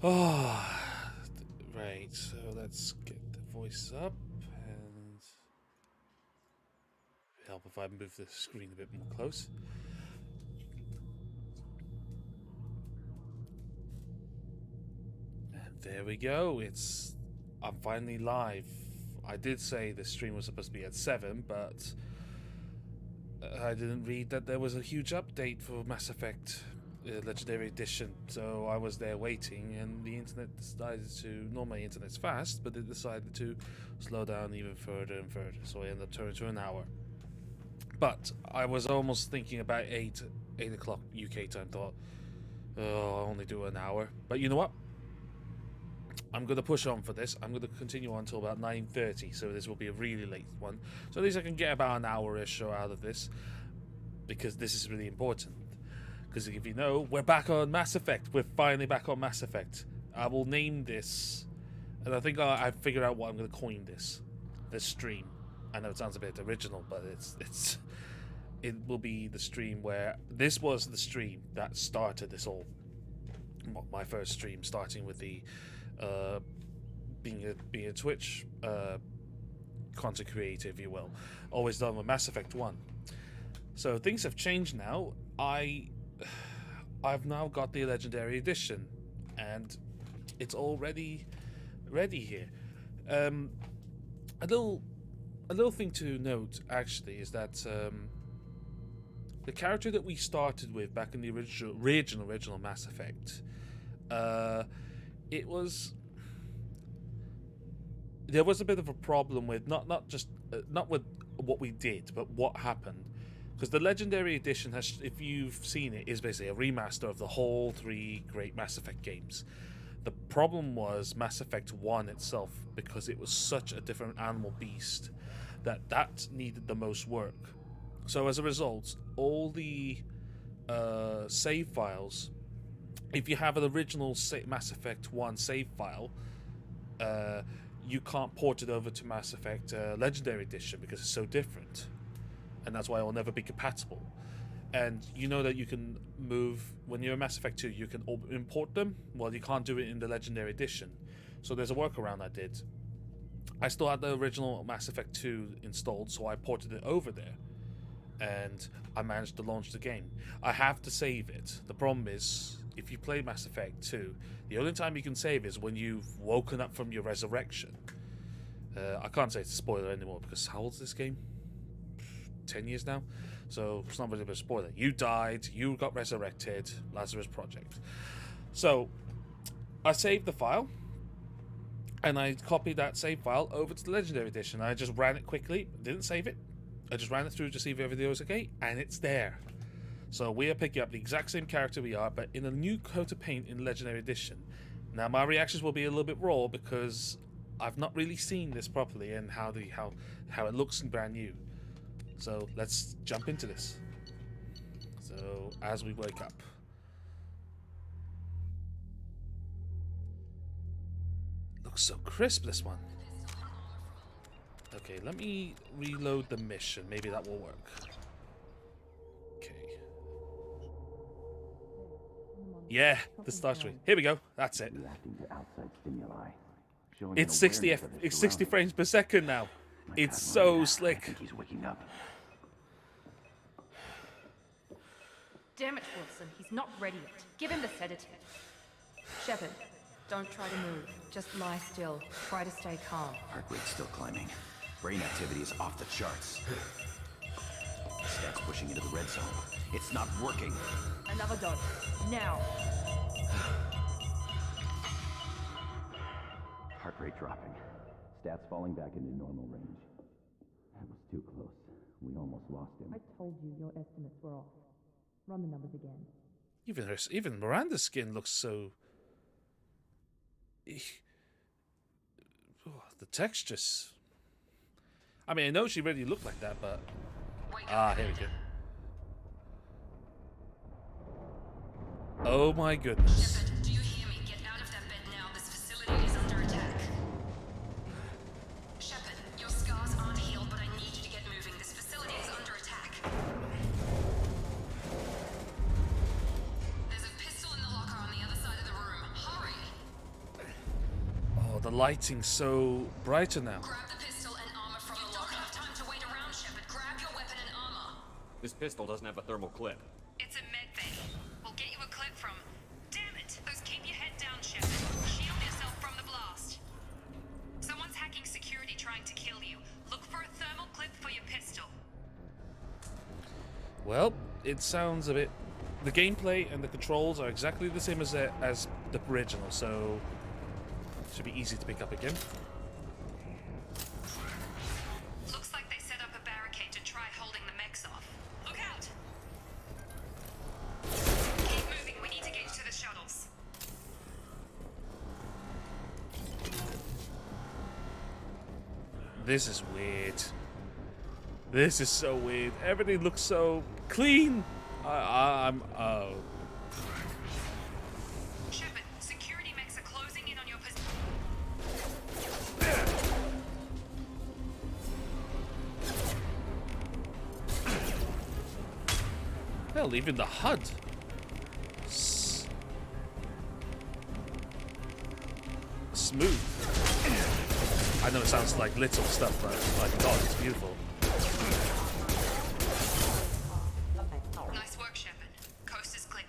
Oh, right. So let's get the voice up and help if I move the screen a bit more close. And there we go. I'm finally live. I did say the stream was supposed to be at 7, but I didn't read that there was a huge update for Mass Effect Legendary Edition, so I was there waiting, and the internet decided to. Normally, internet's fast, but it decided to slow down even further and further, so I ended up turning to an hour. But I was almost thinking about 8 o'clock UK time. Thought, oh, I'll only do an hour. But you know what? I'm going to push on for this. I'm going to continue on until about 9:30, so this will be a really late one. So at least I can get about an hour-ish out of this, because this is really important. Because if you know, we're back on Mass Effect. We're finally back on Mass Effect. I will name this, and I think I figured out what I'm going to coin this stream. I know it sounds a bit original, but it will be the stream where this was the stream that started this all. My first stream, starting with the being a Twitch content creator, if you will, always done with Mass Effect 1. So things have changed now. I've now got the Legendary Edition, and it's already ready here. A little thing to note actually is that the character that we started with back in the original Mass Effect, there was a bit of a problem with not with what we did, but what happened. Because the Legendary Edition has, if you've seen it, is basically a remaster of the whole 3 great Mass Effect games. The problem was Mass Effect 1 itself, because it was such a different animal beast that needed the most work. So as a result, all the save files, if you have an original Mass Effect 1 save file, you can't port it over to Mass Effect Legendary Edition because it's so different. And that's why it will never be compatible. And you know that you can move, when you're in Mass Effect 2, you can import them. Well, you can't do it in the Legendary Edition. So there's a workaround I did. I still had the original Mass Effect 2 installed, so I ported it over there. And I managed to launch the game. I have to save it. The problem is, if you play Mass Effect 2, the only time you can save is when you've woken up from your resurrection. I can't say it's a spoiler anymore, because how old is this game? 10 years now, so it's not really a spoiler. You died, you got resurrected, Lazarus Project. So I saved the file, and I copied that save file over to the Legendary Edition. I just ran it quickly, didn't save it. I just ran it through to see if everything was okay, and it's there. So we are picking up the exact same character we are, but in a new coat of paint in Legendary Edition. Now my reactions will be a little bit raw because I've not really seen this properly and how it looks brand new. So let's jump into this. So as we wake up. Looks so crisp, this one. Okay, let me reload the mission. Maybe that will work. Okay. Yeah, the start screen. Here we go. That's it. It's 60 frames per second now. It's so slick. I think he's waking up. Damn it, Wilson. He's not ready yet. Give him the sedative. Shepard, don't try to move. Just lie still. Try to stay calm. Heart rate's still climbing. Brain activity is off the charts. Stats pushing into the red zone. It's not working. Another dose. Now. Heart rate dropping. Stats falling back into normal range. That was too close. We almost lost him. I told you your estimates were off. Run the numbers again. Even Miranda's skin looks so... Oh, the textures... I mean, I know she really looked like that, but... here we go. Oh my goodness. Shepard, do you hear me? Get out of that bed now. This facility is under attack. Shepard, your scars aren't healed, but I need you to get moving. This facility is under attack. There's a pistol in the locker on the other side of the room. Hurry! the lighting's so brighter now. Grab the pistol and armor from the locker. You don't have time to wait around, Shepard. Grab your weapon and armor. This pistol doesn't have a thermal clip. It's a med bay. We'll get you a clip from... Damn it! Those keep your head down, Shepard. Shield yourself from the blast. Someone's hacking security trying to kill you. Look for a thermal clip for your pistol. Well, it sounds a bit... The gameplay and the controls are exactly the same as the original, so... Should be easy to pick up again. Looks like they set up a barricade to try holding the mechs off. Look out! Keep moving, we need to get to the shuttles. This is weird. This is so weird. Everything looks so clean. I'm Shepard, security mechs are closing in on your position. Hell, even the HUD. Smooth. I know it sounds like little stuff, but my God, it's beautiful. Nice work, Shepard. Coast is clear.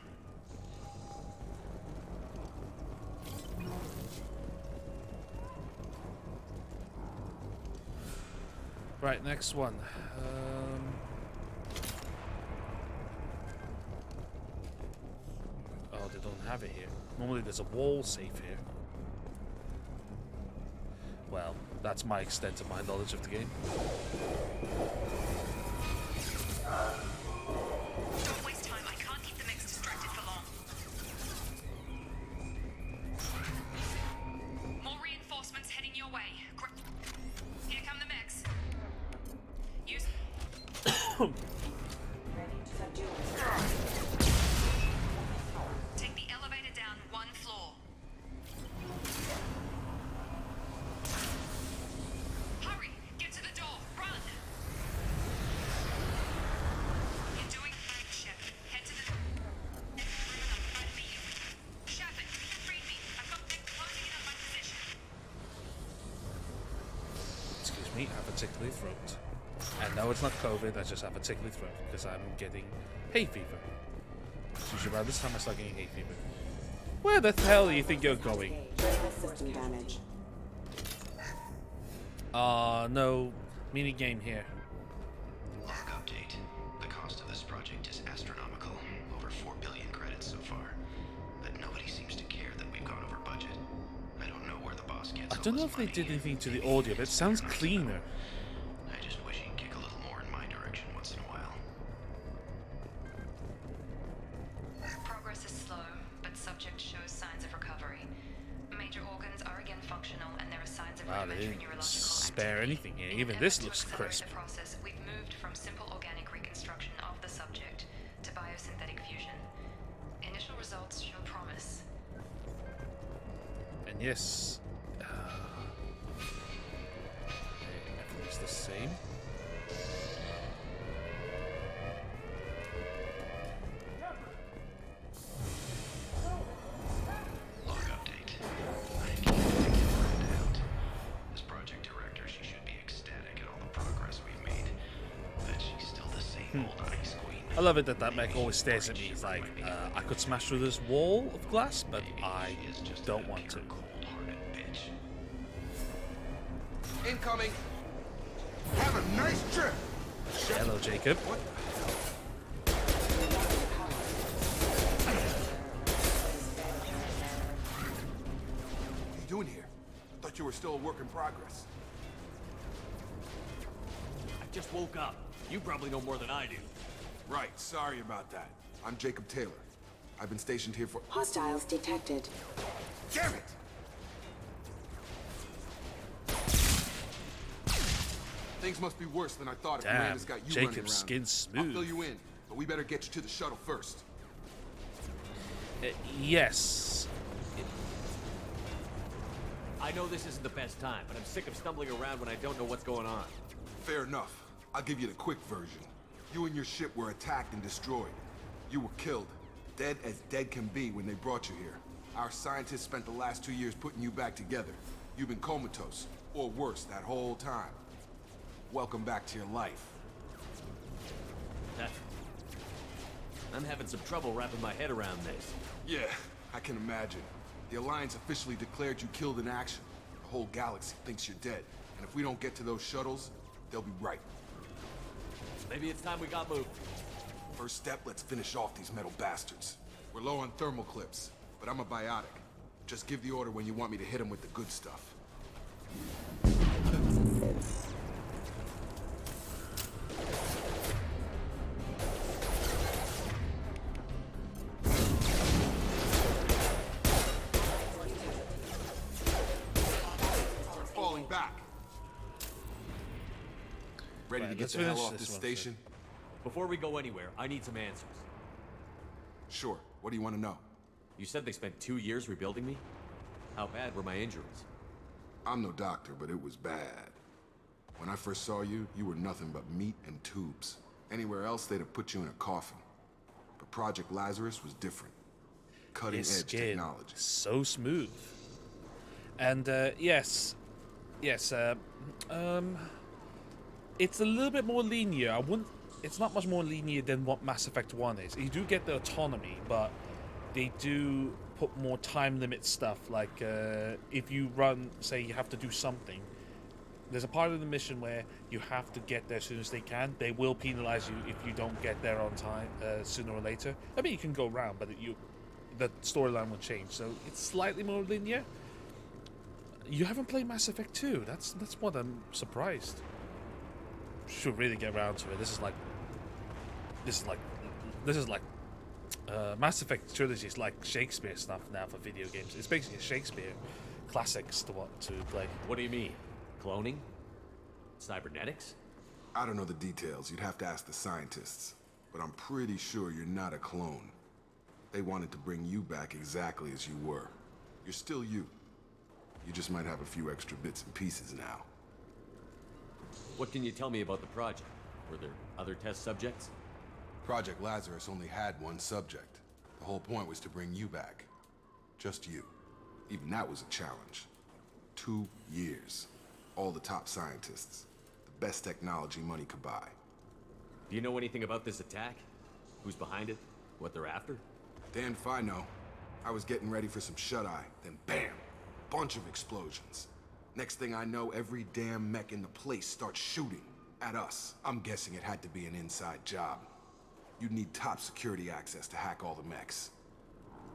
Right, next one. Oh, they don't have it here. Normally there's a wall safe here. Well, that's my extent of my knowledge of the game. Don't waste time. I can't keep the mechs distracted for long. More reinforcements heading your way. Here come the mechs. Use... Take the elevator down one floor. Hurry! Get to the door! Run! You're doing fine, Shepard. Head to the... Shepard, read me. I've got them closing in on my position. Excuse me, I have a tickly throat. And no, it's not COVID, I just have a tickly throat because I'm getting hay fever. It's usually around this time I start getting hay fever. Where the hell do you think you're going? System damage. No mini game here. Log update. The cost of this project is astronomical. Over 4 billion credits so far. But nobody seems to care that we've gone over budget. I don't know where the boss gets I don't know if they did anything to the audio, but it sounds cleaner. I just wish he'd kick a little more in my direction once in a while. Progress is slow, but subject shows signs of recovery. Major organs are again functional, and there are signs of Wow, they rudimentary didn't neurological spare activity. anything here. In Even an this effort to looks accelerate crisp. the process, we've moved from simple organic reconstruction of the subject to biosynthetic fusion. Initial results show promise. And yes, everything's the same. Log update. I can't find out. As project director, she should be ecstatic at all the progress we've made. But she's still the same old ice queen. I love it that that mech always stares at me. It's like, I could smash through this wall of glass, but I She is just don't a want to. pure cold-hearted bitch. Incoming. Have a nice trip. Hello, Jacob. What are you doing here? Thought you were still a work in progress. I just woke up. You probably know more than I do. Right, sorry about that. I'm Jacob Taylor. I've been stationed here for... Hostiles detected. Damn it! Things must be worse than I thought if Damn, Miranda's got you running around. Jacob's skin's I'll smooth. fill you in, but we better get you to the shuttle first. Yes. I know this isn't the best time, but I'm sick of stumbling around when I don't know what's going on. Fair enough. I'll give you the quick version. You and your ship were attacked and destroyed. You were killed. Dead as dead can be when they brought you here. Our scientists spent the last 2 years putting you back together. You've been comatose, or worse, that whole time. Welcome back to your life. I'm having some trouble wrapping my head around this. Yeah, I can imagine. The Alliance officially declared you killed in action. The whole galaxy thinks you're dead. And if we don't get to those shuttles, they'll be right. Maybe it's time we got moving. First step, let's finish off these metal bastards. We're low on thermal clips, but I'm a biotic. Just give the order when you want me to hit them with the good stuff. Falling back. Ready to get let's the hell finish off this this one station? Before we go anywhere, I need some answers. Sure. What do you want to know? You said they spent 2 years rebuilding me? How bad were my injuries? I'm no doctor, but it was bad. When I first saw you, you were nothing but meat and tubes. Anywhere else, they'd have put you in a coffin. But Project Lazarus was different. Cutting-edge technology. So smooth. And yes, it's a little bit more linear. It's not much more linear than what Mass Effect 1 is. You do get the autonomy, but they do put more time limit stuff. Like if you run, say you have to do something, there's a part of the mission where you have to get there as soon as they can. They will penalize you if you don't get there on time sooner or later. I mean, you can go around, but the storyline will change. So it's slightly more linear. You haven't played Mass Effect 2. That's what I'm surprised. Should really get around to it. This is like Mass Effect trilogy is like Shakespeare stuff now for video games. It's basically Shakespeare classics to play. What do you mean? Cloning? Cybernetics? I don't know the details. You'd have to ask the scientists. But I'm pretty sure you're not a clone. They wanted to bring you back exactly as you were. You're still you. You just might have a few extra bits and pieces now. What can you tell me about the project? Were there other test subjects? Project Lazarus only had one subject. The whole point was to bring you back. Just you. Even that was a challenge. 2 years. All the top scientists. The best technology money could buy. Do you know anything about this attack? Who's behind it? What they're after? Damn if I know. I was getting ready for some shut-eye, then bam! Bunch of explosions. Next thing I know, every damn mech in the place starts shooting at us. I'm guessing it had to be an inside job. You'd need top security access to hack all the mechs.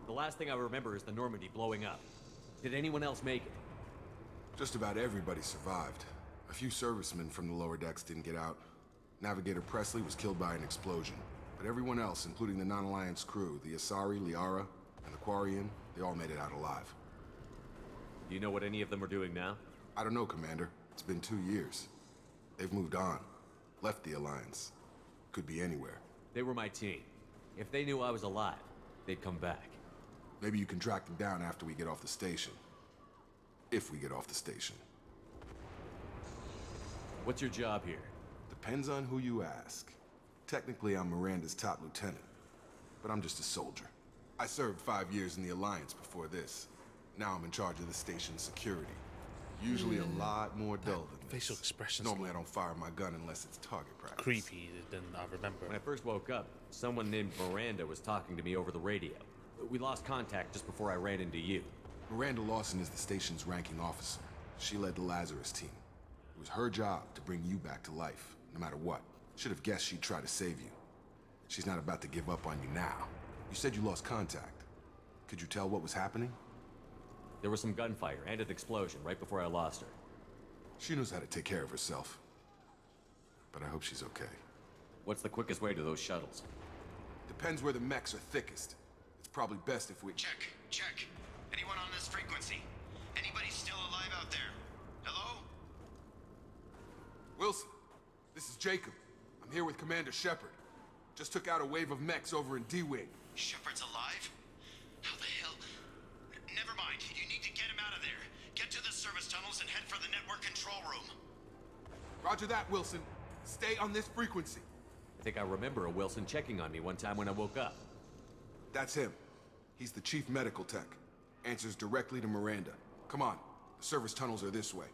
The last thing I remember is the Normandy blowing up. Did anyone else make it? Just about everybody survived. A few servicemen from the lower decks didn't get out. Navigator Presley was killed by an explosion. But everyone else, including the non-Alliance crew, the Asari, Liara, and the Quarian, they all made it out alive. Do you know what any of them are doing now? I don't know, Commander. It's been 2 years. They've moved on. Left the Alliance. Could be anywhere. They were my team. If they knew I was alive, they'd come back. Maybe you can track them down after we get off the station. If we get off the station. What's your job here? Depends on who you ask. Technically, I'm Miranda's top lieutenant. But I'm just a soldier. I served 5 years in the Alliance before this. Now I'm in charge of the station's security. Usually a lot more dull than this. Facial expressions. Normally I don't fire my gun unless it's target practice. Creepy than I remember. When I first woke up, someone named Miranda was talking to me over the radio. We lost contact just before I ran into you. Miranda Lawson is the station's ranking officer. She led the Lazarus team. It was her job to bring you back to life, no matter what. Should have guessed she'd try to save you. She's not about to give up on you now. You said you lost contact. Could you tell what was happening? There was some gunfire and an explosion right before I lost her. She knows how to take care of herself. But I hope she's okay. What's the quickest way to those shuttles? Depends where the mechs are thickest. It's probably best if we... Check, check. Anyone on this frequency? Anybody still alive out there? Hello? Wilson, this is Jacob. I'm here with Commander Shepard. Just took out a wave of mechs over in D-Wing. Shepard's alive? How the hell? Never mind. You need to get him out of there. Get to the service tunnels and head for the network control room. Roger that, Wilson. Stay on this frequency. I think I remember a Wilson checking on me one time when I woke up. That's him. He's the chief medical tech. Answers directly to Miranda. Come on. The Service tunnels are this way.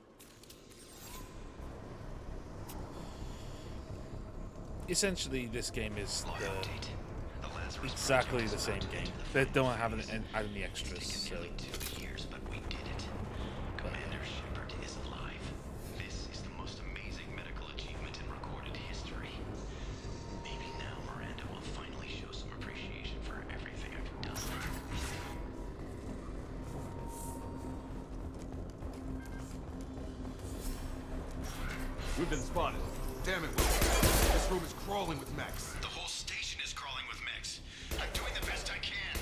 Essentially, this game is Log update. The Lazarus exactly project the is same about to game. enter the They final don't have phase. any extras. It's So. taken nearly 2 years, but we did it. Commander Shepard is alive. This is the most amazing medical achievement in recorded history. Maybe now Miranda will finally show some appreciation for everything I've done. We've been spotted. Damn it, Wilson. This room is crawling with mechs. The whole station is crawling with mechs. I'm doing the best I can.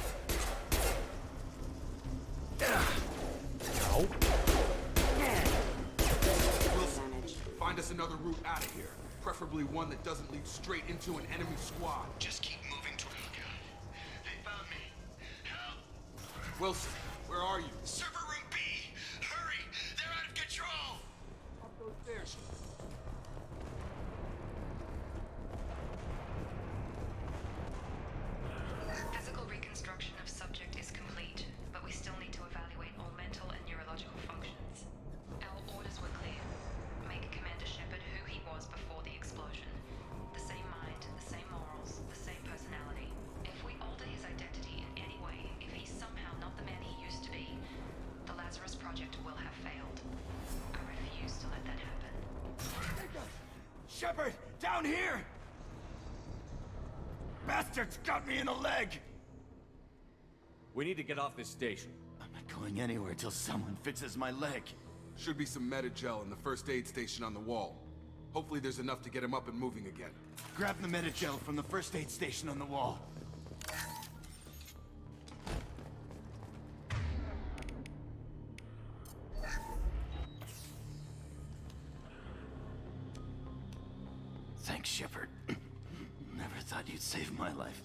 Ow. Wilson, Damage. find us another route out of here. Preferably one that doesn't lead straight into an enemy squad. Just keep moving toward... Oh, God. They found me. Help. Wilson, where are you? Server room B! Hurry! They're out of control! Up those stairs. Physical reconstruction of subject is complete, but we still need to evaluate all mental and neurological functions. Our orders were clear. Make Commander Shepard who he was before the explosion. The same mind, the same morals, the same personality. If we alter his identity in any way, if he's somehow not the man he used to be, the Lazarus Project will have failed. I refuse to let that happen. Shepard, down here! Bastards got me in the leg! We need to get off this station. I'm not going anywhere till someone fixes my leg. Should be some Metagel in the first aid station on the wall. Hopefully there's enough to get him up and moving again. Grab the Metagel from the first aid station on the wall. Thanks, Shepard. Never thought you'd save my life.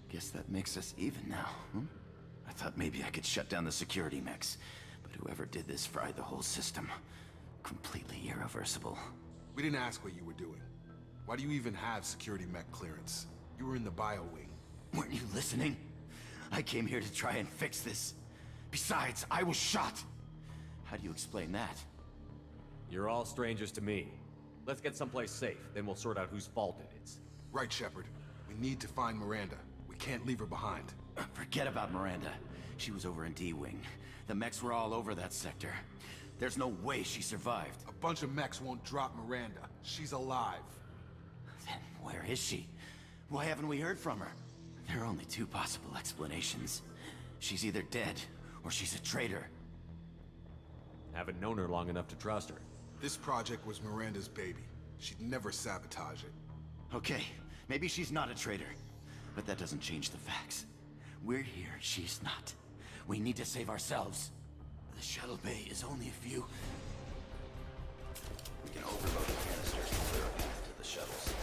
Guess that makes us even now, hmm? I thought maybe I could shut down the security mechs, but whoever did this fried the whole system. Completely irreversible. We didn't ask what you were doing. Why do you even have security mech clearance? You were in the bio wing. Weren't you listening? I came here to try and fix this. Besides, I was shot. How do you explain that? You're all strangers to me. Let's get someplace safe, then we'll sort out whose fault it is. Right, Shepard. We need to find Miranda. We can't leave her behind. Forget about Miranda. She was over in D-Wing. The mechs were all over that sector. There's no way she survived. A bunch of mechs won't drop Miranda. She's alive. Then where is she? Why haven't we heard from her? There are only two possible explanations. She's either dead, or she's a traitor. Haven't known her long enough to trust her. This project was Miranda's baby. She'd never sabotage it. Okay, maybe she's not a traitor. But that doesn't change the facts. We're here, she's not. We need to save ourselves. The shuttle bay is only a few... We can overload the canisters to clear a path to the shuttles.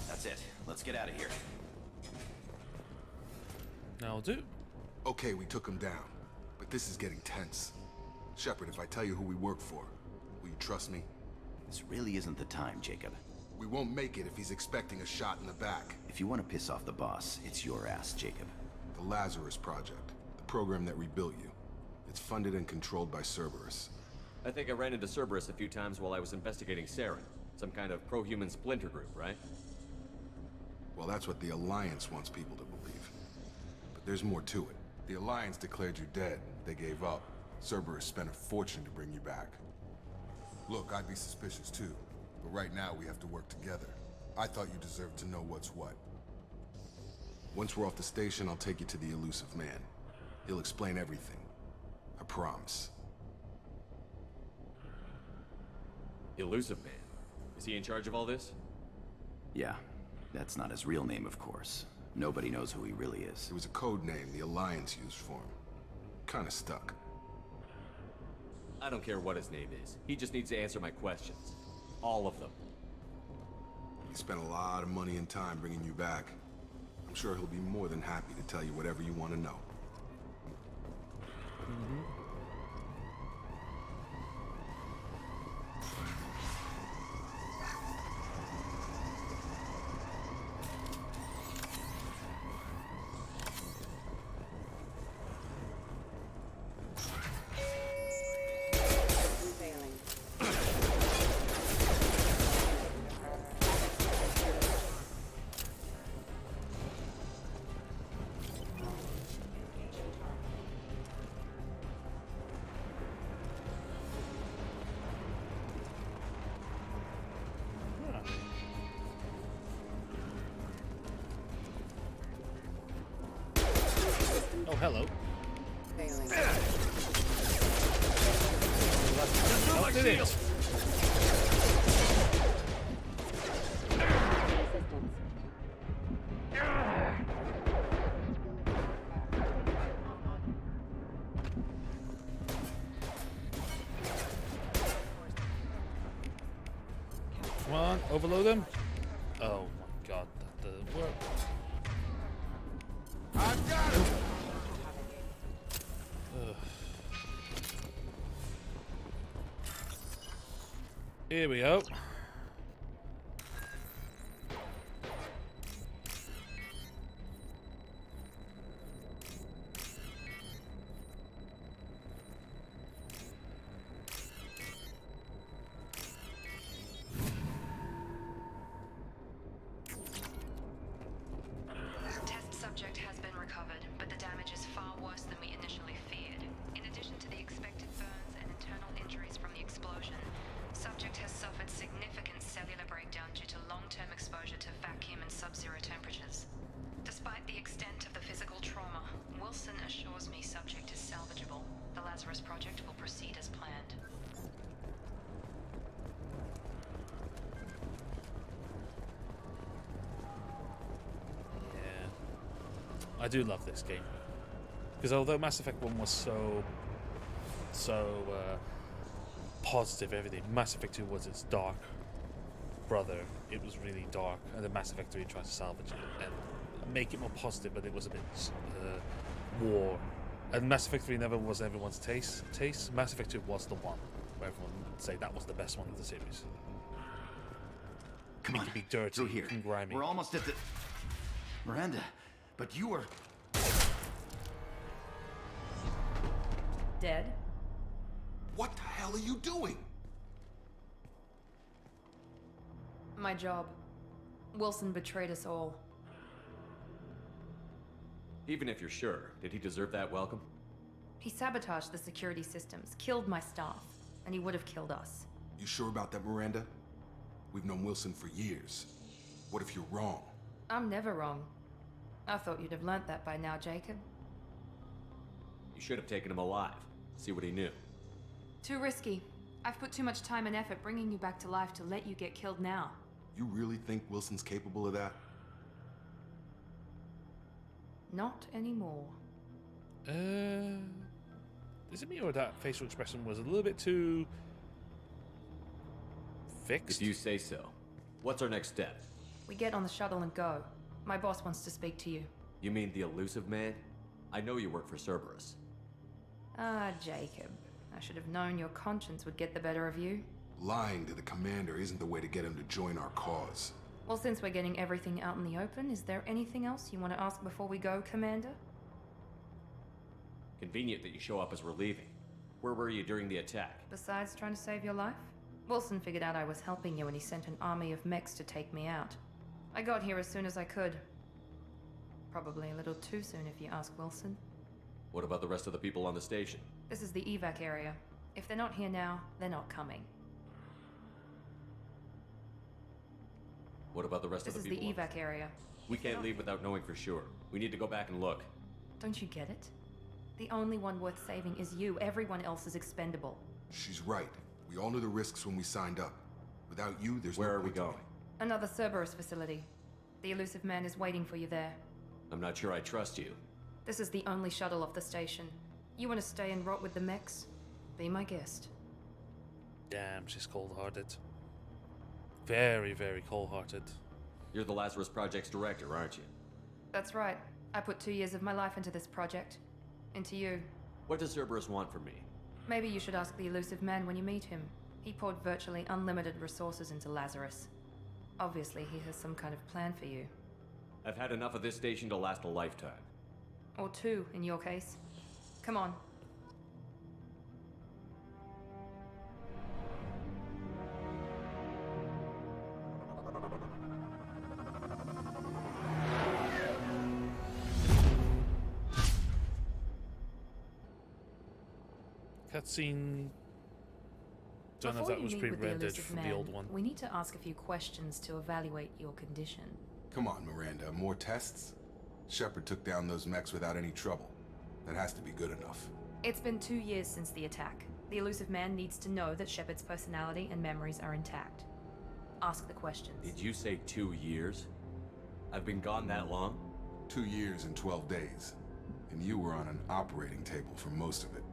That's it. Let's get out of here. Now do. Okay, we took him down. But this is getting tense. Shepard, if I tell you who we work for, will you trust me? This really isn't the time, Jacob. We won't make it if he's expecting a shot in the back. If you want to piss off the boss, it's your ass, Jacob. The Lazarus Project, the program that rebuilt you. It's funded and controlled by Cerberus. I think I ran into Cerberus a few times while I was investigating Saren. Some kind of pro-human splinter group, right? Well, that's what the Alliance wants people to believe. But there's more to it. The Alliance declared you dead. They gave up. Cerberus spent a fortune to bring you back. Look, I'd be suspicious too. But right now, we have to work together. I thought you deserved to know what's what. Once we're off the station, I'll take you to the elusive man. He'll explain everything. I promise. Elusive Man. Is he in charge of all this? Yeah, that's not his real name, of course. Nobody knows who he really is. It was a code name the Alliance used for him. Kinda stuck. I don't care what his name is. He just needs to answer my questions. All of them. He spent a lot of money and time bringing you back. I'm sure he'll be more than happy to tell you whatever you want to know. Oh, hello. Failing. How did it? Resistance. Come on, overload him. Oh my god, that didn't work. I got him! Here we go. Test subject has been recovered, but the damage is far worse than we initially feared. In addition to the expected burns and internal injuries from the explosion, subject has suffered significant cellular breakdown due to long-term exposure to vacuum and sub-zero temperatures. Despite the extent of the physical trauma, Wilson assures me subject is salvageable. The Lazarus Project will proceed as planned. Yeah. I do love this game. Because although Mass Effect 1 was so positive, everything, Mass Effect 2 was its dark brother. It was really dark, and then Mass Effect 3 tried to salvage it and make it more positive, but it was a bit war. And Mass Effect 3 never was everyone's taste. Mass Effect 2 was the one where everyone would say that was the best one of the series. Come It on, could be dirty through here. and grimy. We're almost at the... Miranda, but you were... Dead? What the hell are you doing? My job. Wilson betrayed us all. Even if you're sure, did he deserve that welcome? He sabotaged the security systems, killed my staff, and he would have killed us. You sure about that, Miranda? We've known Wilson for years. What if you're wrong? I'm never wrong. I thought you'd have learnt that by now, Jacob. You should have taken him alive. See what he knew. Too risky. I've put too much time and effort bringing you back to life to let you get killed now. You really think Wilson's capable of that? Not anymore. Is it me or that facial expression was a little bit too fixed? If you say so. What's our next step? We get on the shuttle and go. My boss wants to speak to you. You mean the elusive man? I know you work for Cerberus. Ah, Jacob. I should have known your conscience would get the better of you. Lying to the commander isn't the way to get him to join our cause. Well, since we're getting everything out in the open, is there anything else you want to ask before we go, Commander? Convenient that you show up as we're leaving. Where were you during the attack? Besides trying to save your life? Wilson figured out I was helping you and he sent an army of mechs to take me out. I got here as soon as I could. Probably a little too soon if you ask Wilson. What about the rest of the people on the station? This is the evac area. If they're not here now, they're not coming. What about the rest This of is the the people? evac area. We can't leave without knowing for sure. We need to go back and look. Don't you get it? The only one worth saving is you. Everyone else is expendable. She's right. We all knew the risks when we signed up. Without you, there's Where no are we point to going? it. Another Cerberus facility. The elusive man is waiting for you there. I'm not sure I trust you. This is the only shuttle off the station. You want to stay and rot with the mechs? Be my guest. Damn, she's cold-hearted. Very, very cold-hearted. You're the Lazarus Project's director, aren't you? That's right. I put 2 years of my life into this project. Into you. What does Cerberus want from me? Maybe you should ask the elusive man when you meet him. He poured virtually unlimited resources into Lazarus. Obviously, he has some kind of plan for you. I've had enough of this station to last a lifetime. Or 2, in your case. Come on. Cutscene. Don't know if Before that you was meet with the pre-rendered elusive from the man, old one. we need to ask a few questions to evaluate your condition. Come on, Miranda. More tests? Shepard took down those mechs without any trouble. That has to be good enough. It's been 2 years since the attack. The elusive man needs to know that Shepard's personality and memories are intact. Ask the questions. Did you say 2 years? I've been gone that long? 2 years and 12 days. And you were on an operating table for most of it.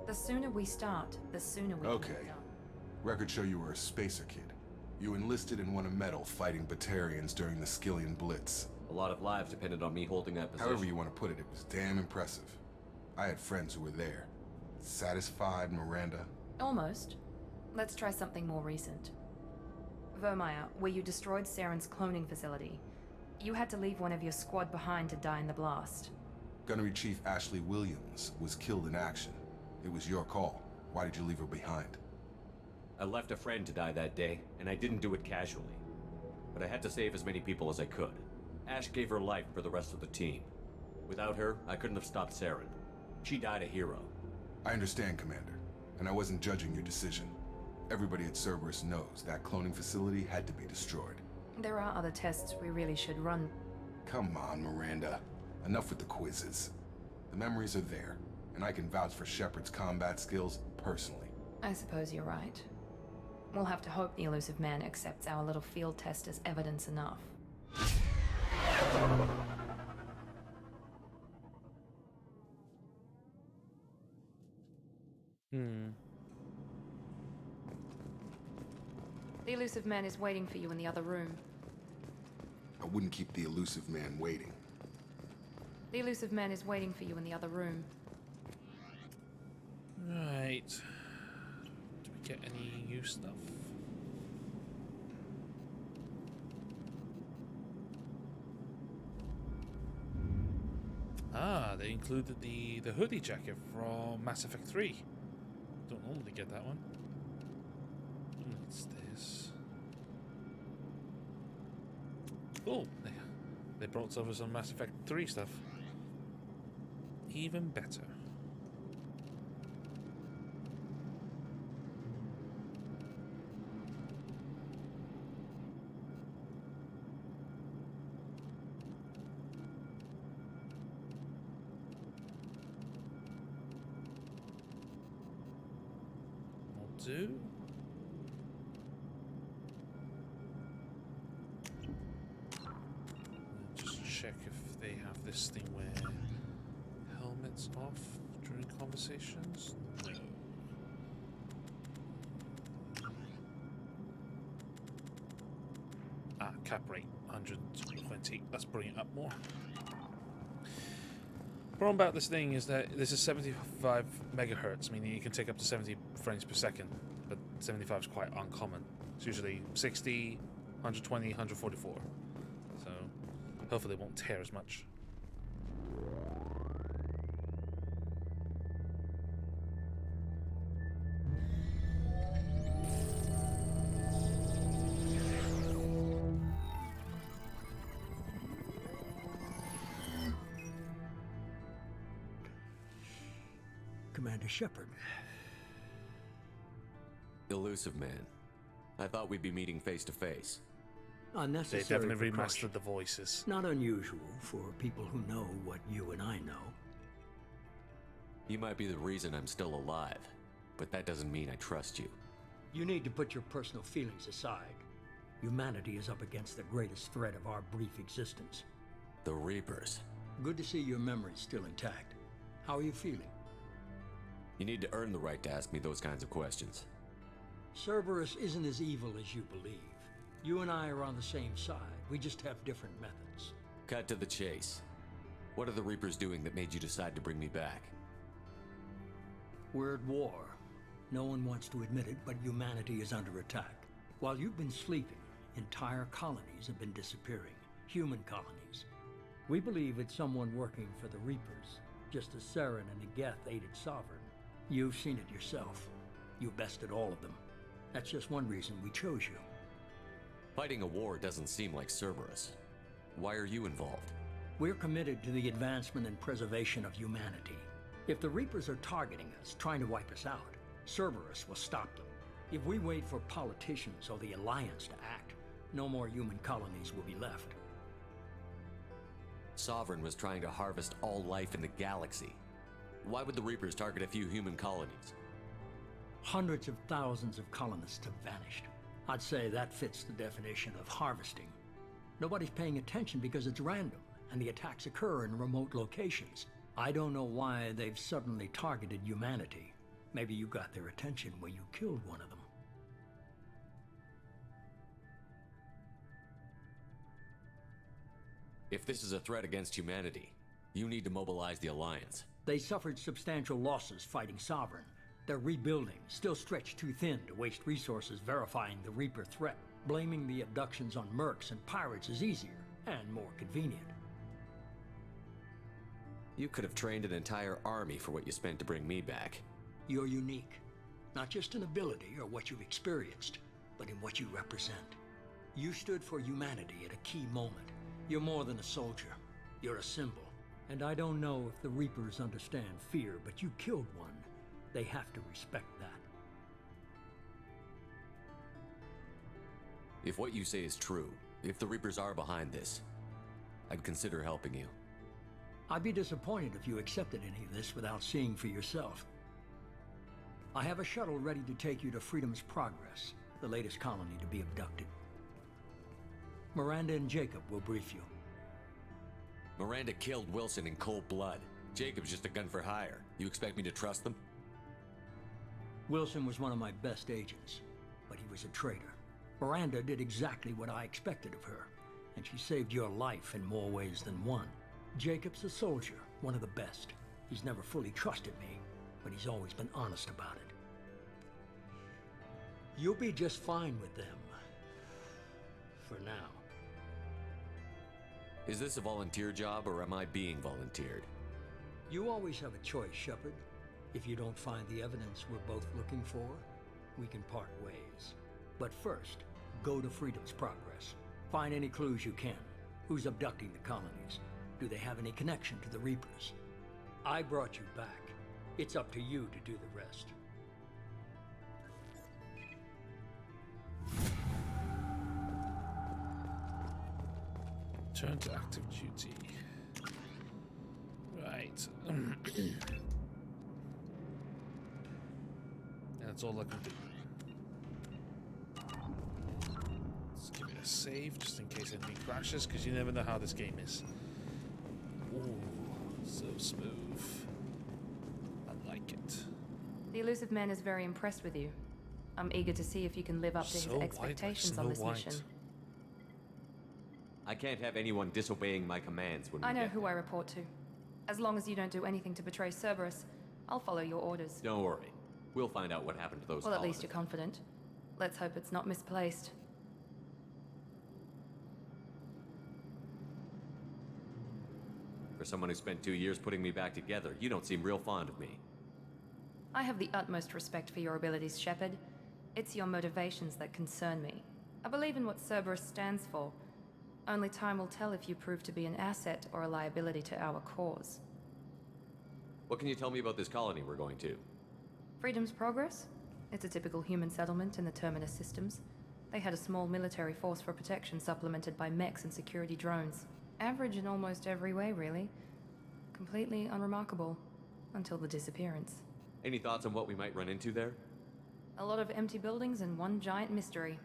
The sooner we start, the sooner we can Okay. get done. Records show you were a spacer kid. You enlisted and won a medal fighting Batarians during the Skillian Blitz. A lot of lives depended on me holding that position. However you want to put it, it was damn impressive. I had friends who were there. Satisfied, Miranda? Almost. Let's try something more recent. Vermeer, where you destroyed Saren's cloning facility. You had to leave one of your squad behind to die in the blast. Gunnery Chief Ashley Williams was killed in action. It was your call. Why did you leave her behind? I left a friend to die that day, and I didn't do it casually. But I had to save as many people as I could. Ash gave her life for the rest of the team. Without her, I couldn't have stopped Saren. She died a hero. I understand, Commander, and I wasn't judging your decision. Everybody at Cerberus knows that cloning facility had to be destroyed. There are other tests we really should run. Come on, Miranda. Enough with the quizzes. The memories are there, and I can vouch for Shepard's combat skills personally. I suppose you're right. We'll have to hope the elusive man accepts our little field test as evidence enough. The elusive man is waiting for you in the other room. I wouldn't keep the elusive man waiting. The elusive man is waiting for you in the other room. Right. Do we get any new stuff? Ah, they included the hoodie jacket from Mass Effect 3. Don't normally get that one. What's this? Oh, they brought over some Mass Effect 3 stuff. Even better. Will do. Just check if they have this thing where helmets off during conversations. No. Ah, cap rate 120. Let's bring it up more. Problem about this thing is that this is 75 megahertz, meaning you can take up to 70 frames per second, but 75 is quite uncommon. It's usually 60, 120, 144. So hopefully it won't tear as much. Commander Shepard. Elusive man. I thought we'd be meeting face to face. They Unnecessary definitely precaution. remastered the voices. Not unusual for people who know what you and I know. You might be the reason I'm still alive, but that doesn't mean I trust you. You need to put your personal feelings aside. Humanity is up against the greatest threat of our brief existence. The Reapers. Good to see your memories still intact. How are you feeling? You need to earn the right to ask me those kinds of questions. Cerberus isn't as evil as you believe. You and I are on the same side. We just have different methods. Cut to the chase. What are the Reapers doing that made you decide to bring me back? We're at war. No one wants to admit it, but humanity is under attack. While you've been sleeping, entire colonies have been disappearing. Human colonies. We believe it's someone working for the Reapers, just as Saren and Geth aided Sovereign. You've seen it yourself. You bested all of them. That's just one reason we chose you. Fighting a war doesn't seem like Cerberus. Why are you involved? We're committed to the advancement and preservation of humanity. If the Reapers are targeting us, trying to wipe us out, Cerberus will stop them. If we wait for politicians or the Alliance to act, no more human colonies will be left. Sovereign was trying to harvest all life in the galaxy. Why would the Reapers target a few human colonies? Hundreds of thousands of colonists have vanished. I'd say that fits the definition of harvesting. Nobody's paying attention because it's random, and the attacks occur in remote locations. I don't know why they've suddenly targeted humanity. Maybe you got their attention when you killed one of them. If this is a threat against humanity, you need to mobilize the Alliance. They suffered substantial losses fighting Sovereign. They're rebuilding, still stretched too thin to waste resources verifying the Reaper threat. Blaming the abductions on mercs and pirates is easier and more convenient. You could have trained an entire army for what you spent to bring me back. You're unique. Not just in ability or what you've experienced, but in what you represent. You stood for humanity at a key moment. You're more than a soldier. You're a symbol. And I don't know if the Reapers understand fear, but you killed one. They have to respect that. If what you say is true, if the Reapers are behind this, I'd consider helping you. I'd be disappointed if you accepted any of this without seeing for yourself. I have a shuttle ready to take you to Freedom's Progress, the latest colony to be abducted. Miranda and Jacob will brief you. Miranda killed Wilson in cold blood. Jacob's just a gun for hire. You expect me to trust them? Wilson was one of my best agents, but he was a traitor. Miranda did exactly what I expected of her, and she saved your life in more ways than one. Jacob's a soldier, one of the best. He's never fully trusted me, but he's always been honest about it. You'll be just fine with them. For now. Is this a volunteer job, or am I being volunteered? You always have a choice, Shepard. If you don't find the evidence we're both looking for, we can part ways. But first, go to Freedom's Progress. Find any clues you can. Who's abducting the colonies? Do they have any connection to the Reapers? I brought you back. It's up to you to do the rest. Turn to active duty. Right. That's all I can do. Let's give it a save just in case anything crashes, because you never know how this game is. Ooh, so smooth. I like it. The elusive man is very impressed with you. I'm eager to see if you can live up to his So expectations on this mission. I can't have anyone disobeying my commands when we I know get who there. I report to. As long as you don't do anything to betray Cerberus, I'll follow your orders. Don't worry. We'll find out what happened to those Well, at colonists. least you're confident. Let's hope it's not misplaced. For someone who spent 2 years putting me back together, you don't seem real fond of me. I have the utmost respect for your abilities, Shepard. It's your motivations that concern me. I believe in what Cerberus stands for. Only time will tell if you prove to be an asset or a liability to our cause. What can you tell me about this colony we're going to? Freedom's Progress? It's a typical human settlement in the Terminus systems. They had a small military force for protection supplemented by mechs and security drones. Average in almost every way, really. Completely unremarkable. Until the disappearance. Any thoughts on what we might run into there? A lot of empty buildings and one giant mystery.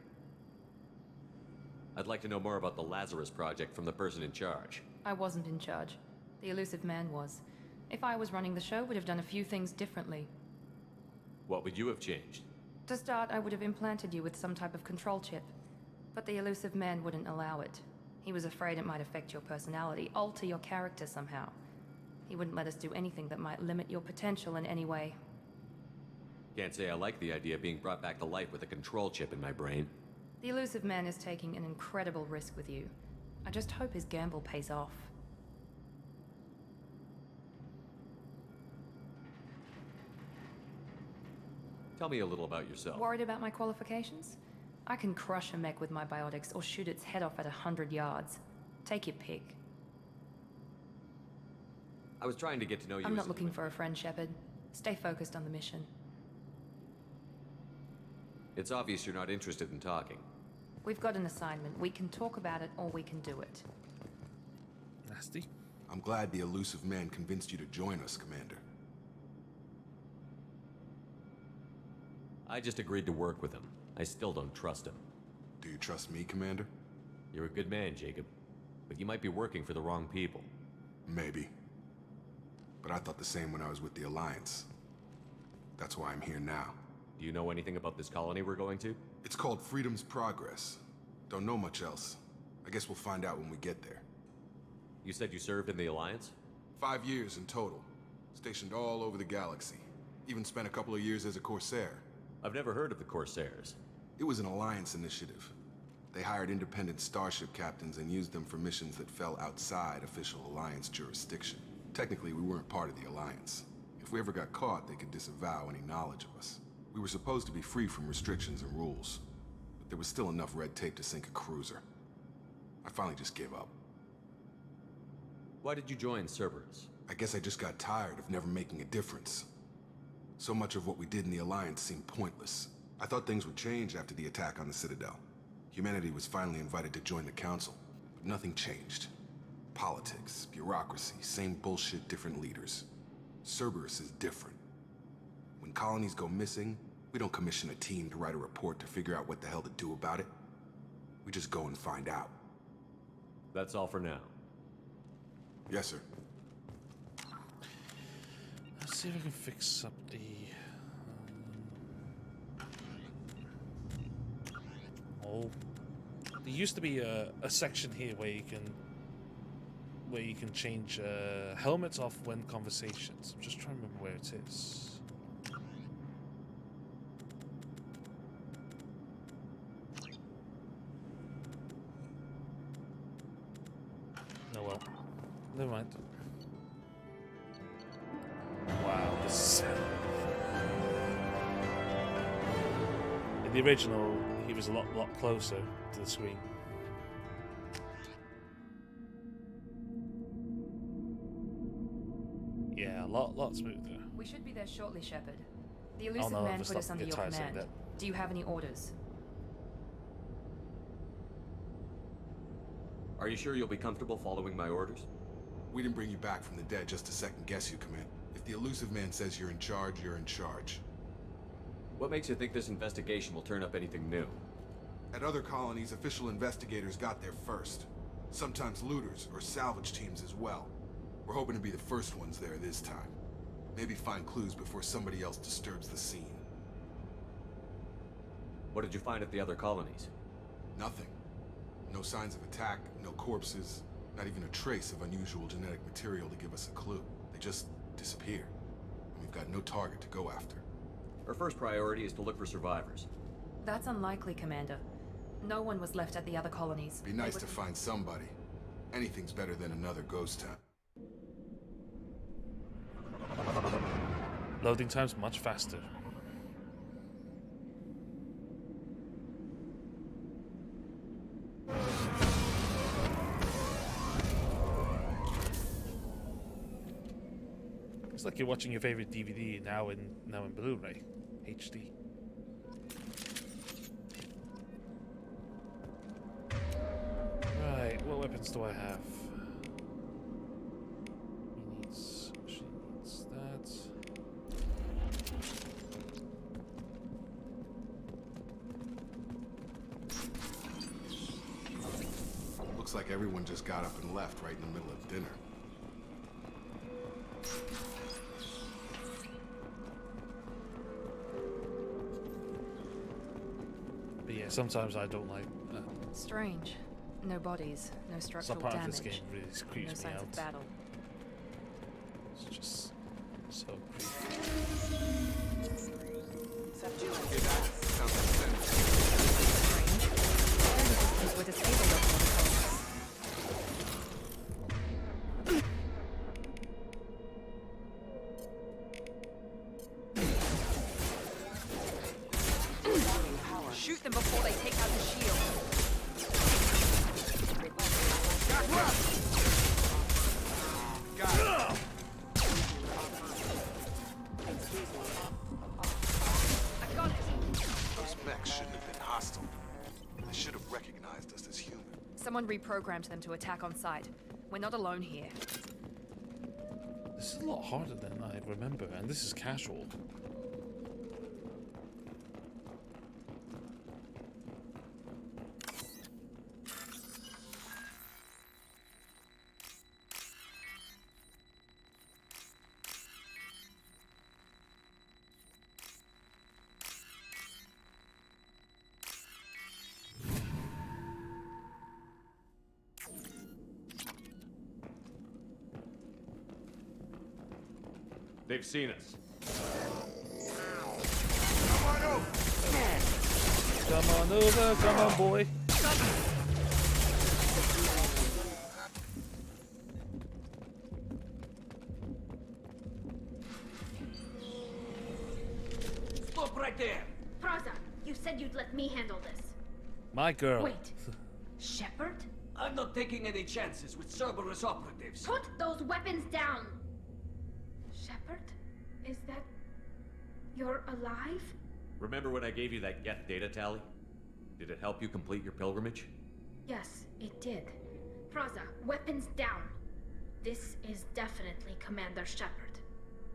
I'd like to know more about the Lazarus Project from the person in charge. I wasn't in charge. The elusive man was. If I was running the show, would have done a few things differently. What would you have changed? To start, I would have implanted you with some type of control chip. But the elusive man wouldn't allow it. He was afraid it might affect your personality, alter your character somehow. He wouldn't let us do anything that might limit your potential in any way. Can't say I like the idea of being brought back to life with a control chip in my brain. The elusive man is taking an incredible risk with you. I just hope his gamble pays off. Tell me a little about yourself. Worried about my qualifications? I can crush a mech with my biotics or shoot its head off at 100 yards. Take your pick. I was trying to get to know you. I'm as not a looking human. for a friend, Shepard. Stay focused on the mission. It's obvious you're not interested in talking. We've got an assignment. We can talk about it or we can do it. Nasty. I'm glad the elusive man convinced you to join us, Commander. I just agreed to work with him. I still don't trust him. Do you trust me, Commander? You're a good man, Jacob. But you might be working for the wrong people. Maybe. But I thought the same when I was with the Alliance. That's why I'm here now. Do you know anything about this colony we're going to? It's called Freedom's Progress. Don't know much else. I guess we'll find out when we get there. You said you served in the Alliance? 5 years in total. Stationed all over the galaxy. Even spent a couple of years as a Corsair. I've never heard of the Corsairs. It was an Alliance initiative. They hired independent starship captains and used them for missions that fell outside official Alliance jurisdiction. Technically, we weren't part of the Alliance. If we ever got caught, they could disavow any knowledge of us. We were supposed to be free from restrictions and rules, but there was still enough red tape to sink a cruiser. I finally just gave up. Why did you join Cerberus? I guess I just got tired of never making a difference. So much of what we did in the Alliance seemed pointless. I thought things would change after the attack on the Citadel. Humanity was finally invited to join the Council, but nothing changed. Politics, bureaucracy, same bullshit, different leaders. Cerberus is different. When colonies go missing, we don't commission a team to write a report to figure out what the hell to do about it. We just go and find out. That's all for now. Yes, sir. Let's see if I can fix up the... Oh, there used to be a section here where you can change helmets off when conversations. I'm just trying to remember where it is. Oh well, never mind. Wow, this. In the original, he was a lot closer to the screen. Yeah, a lot smoother. We should be there shortly, Shepard. The Oh elusive no, man I've put us under your command. Do you have any orders? Are you sure you'll be comfortable following my orders? We didn't bring you back from the dead just to second guess you, Command. If the elusive man says you're in charge, you're in charge. What makes you think this investigation will turn up anything new? At other colonies, official investigators got there first. Sometimes looters or salvage teams as well. We're hoping to be the first ones there this time. Maybe find clues before somebody else disturbs the scene. What did you find at the other colonies? Nothing. No signs of attack, no corpses, not even a trace of unusual genetic material to give us a clue. They just disappear. And we've got no target to go after. Our first priority is to look for survivors. That's unlikely, Commander. No one was left at the other colonies. Be nice to find somebody. Anything's better than another ghost town. Loading time's much faster. It's like you're watching your favorite DVD now in Blu-ray HD. Right, what weapons do I have? She needs that. Looks like everyone just got up and left right in the middle of dinner. But yeah, sometimes I don't like. Strange. No bodies, no structural Some part damage. of this game really No creeps me signs out. of battle. It's just so creepy. Sounds like sense. Strange. Energy systems were disabled over the colonies. Shoot them before they take out the shield. I got it. Those mechs shouldn't have been hostile. They should have recognized us as human. Someone reprogrammed them to attack on sight. We're not alone here. This is a lot harder than I remember, and this is casual. They've seen us. Come on over, come on, boy. Stop right there! Praza, you said you'd let me handle this. My girl. Wait. Shepard? I'm not taking any chances with Cerberus operatives. Put those weapons down! Shepard? Is that... You're alive? Remember when I gave you that Geth data tally? Did it help you complete your pilgrimage? Yes, it did. Praza, weapons down. This is definitely Commander Shepard.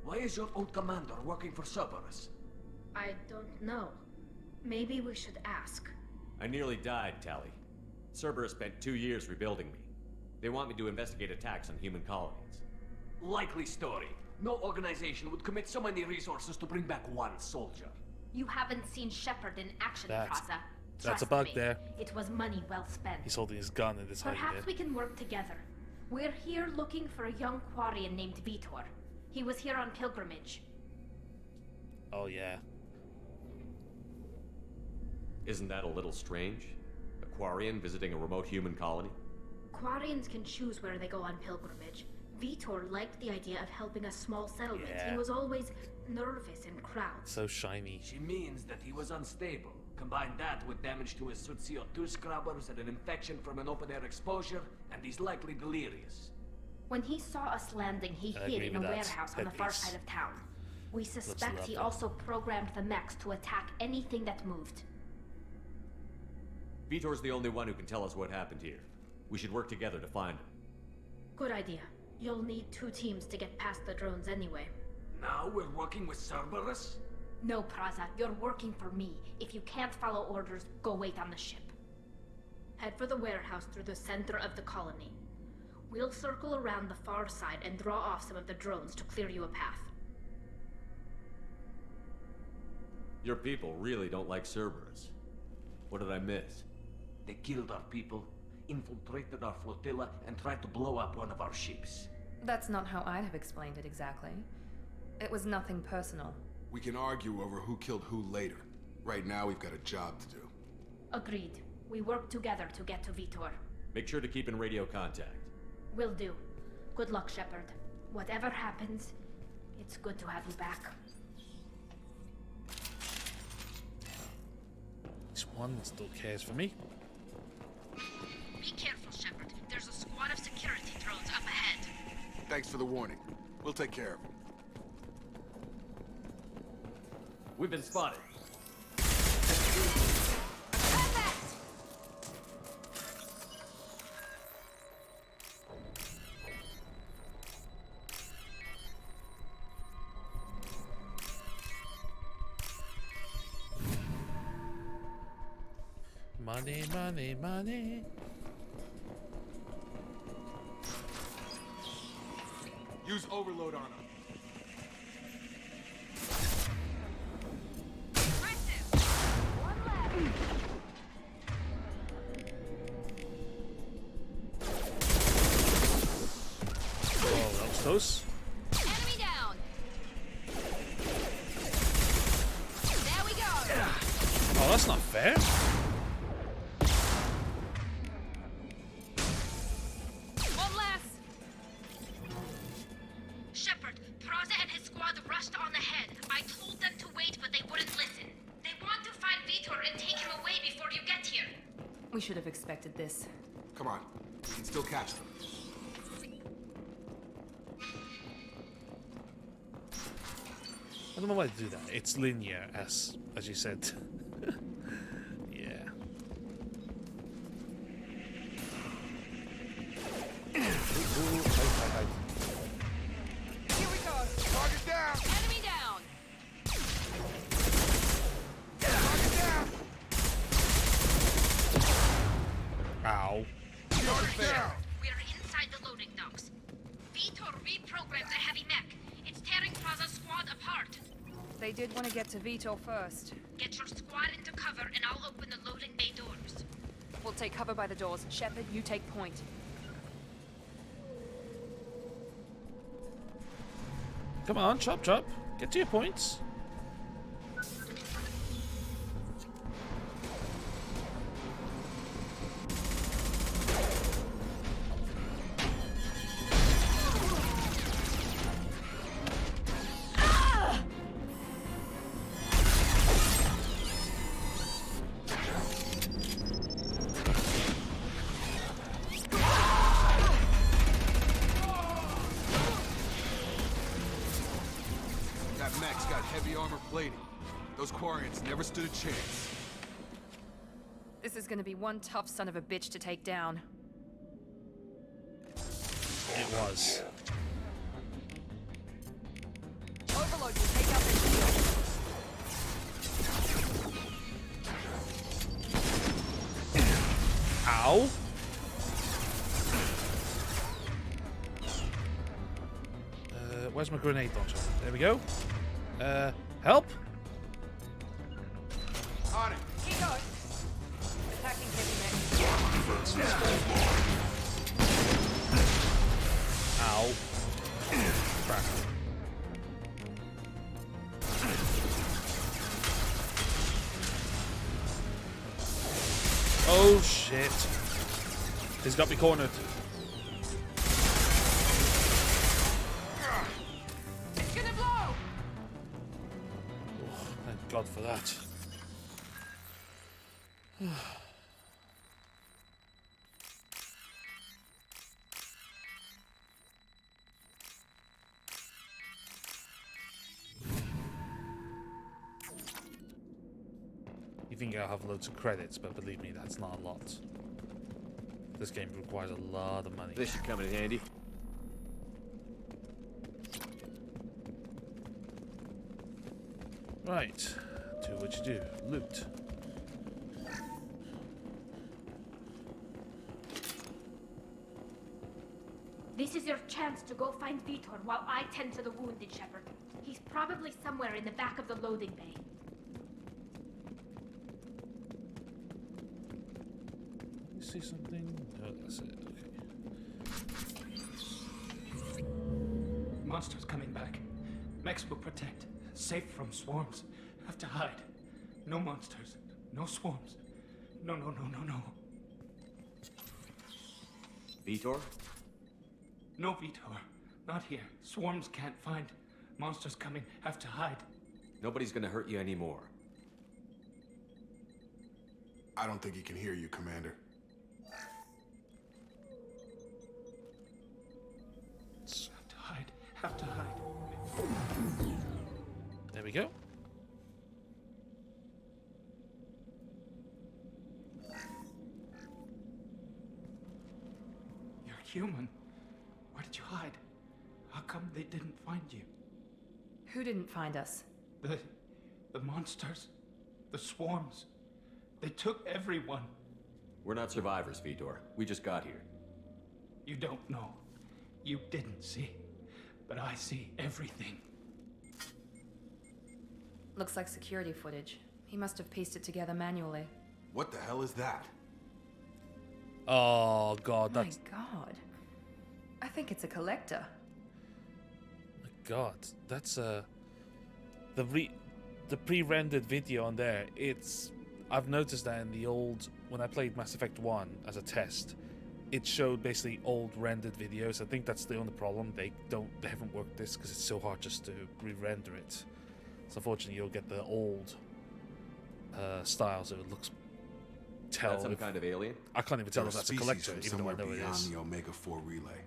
Why is your old commander working for Cerberus? I don't know. Maybe we should ask. I nearly died, Tally. Cerberus spent 2 years rebuilding me. They want me to investigate attacks on human colonies. Likely story. No organization would commit so many resources to bring back one soldier. You haven't seen Shepard in action, That's- Praza. That's a Trust bug me, there. It was money well spent. He's holding his gun and it's hiding Perhaps there. we can work together. We're here looking for a young Quarian named Vitor. He was here on pilgrimage. Oh, yeah. Isn't that a little strange? A Quarian visiting a remote human colony? Quarians can choose where they go on pilgrimage. Vitor liked the idea of helping a small settlement. Yeah. He was always nervous in crowds. So shiny. She means that he was unstable. Combine that with damage to his suit CO2 scrubbers and an infection from an open-air exposure, and he's likely delirious. When he saw us landing, he I hid agree in a with that. warehouse on the far Headpiece. side of town. We suspect love he that. also programmed the mechs to attack anything that moved. Vitor's the only one who can tell us what happened here. We should work together to find him. Good idea. You'll need 2 teams to get past the drones anyway. Now we're working with Cerberus? No, Praza, you're working for me. If you can't follow orders, go wait on the ship. Head for the warehouse through the center of the colony. We'll circle around the far side and draw off some of the drones to clear you a path. Your people really don't like Cerberus. What did I miss? They killed our people, infiltrated our flotilla, and tried to blow up one of our ships. That's not how I'd have explained it exactly. It was nothing personal. We can argue over who killed who later. Right now, we've got a job to do. Agreed. We work together to get to Vitor. Make sure to keep in radio contact. Will do. Good luck, Shepard. Whatever happens, it's good to have you back. This one still cares for me. Be careful, Shepard. There's a squad of security drones up ahead. Thanks for the warning. We'll take care of him. We've been spotted. Money, money, money. Use overload on him. Oh, that was close. Enemy down. There we go. Oh, that's not fair. One less. Shepard, Praza and his squad rushed on ahead. I told them to wait, but they wouldn't listen. They want to find Vitor and take him away before you get here. We should have expected this. Come on. We can still catch them. I don't know why to do that. It's linear, as you said. Yeah. Ooh, hide. Here we go. Target down! Enemy down. Target down! Ow. Target down! We are inside the loading docks. Vitor reprogrammed the heavy mech. It's tearing Praza's squad apart. They did want to get to Vitor first. Get your squad into cover and I'll open the loading bay doors. We'll take cover by the doors. Shepard, you take point. Come on, chop chop. Get to your points. Those Quarians never stood a chance. This is gonna be one tough son of a bitch to take down. It was. Overload will take out the shield. Ow. Where's my grenade launcher? There we go. Help? On it. Keep going. Attacking heavy mech. Ow. Crap. Oh shit. He's got me cornered. It's gonna blow! Oh, thank God for that. You think I'll have loads of credits, but believe me, that's not a lot. This game requires a lot of money. This should come in handy. Right, do what you do. Loot. This is your chance to go find Vitor while I tend to the wounded, Shepard. He's probably somewhere in the back of the loading bay. You see something? No, that's it. Okay. Monsters coming back. Mechs will protect. Safe from swarms. Have to hide. No monsters. No swarms. No. Vitor? No, Vitor. Not here. Swarms can't find. Monsters coming. Have to hide. Nobody's gonna hurt you anymore. I don't think he can hear you, Commander. Have to hide. Have to hide. There we go. You're human. Where did you hide? How come they didn't find you? Who didn't find us? The monsters. The swarms. They took everyone. We're not survivors, Vitor. We just got here. You don't know. You didn't see. But I see everything. Looks like security footage. He must have pieced it together manually. What the hell is that? Oh God, My that's God. I think it's a collector. my God, that's the pre-rendered video on there. I've noticed that in the old, when I played Mass Effect 1 as a test, it showed basically old rendered videos. I think that's the only problem. They haven't worked this because it's so hard just to re-render it. So unfortunately, you'll get the old style, so it looks. That's some kind of alien? I can't even tell They're if that's a species collector, from even though I somewhere know it beyond is. the Omega-4 relay.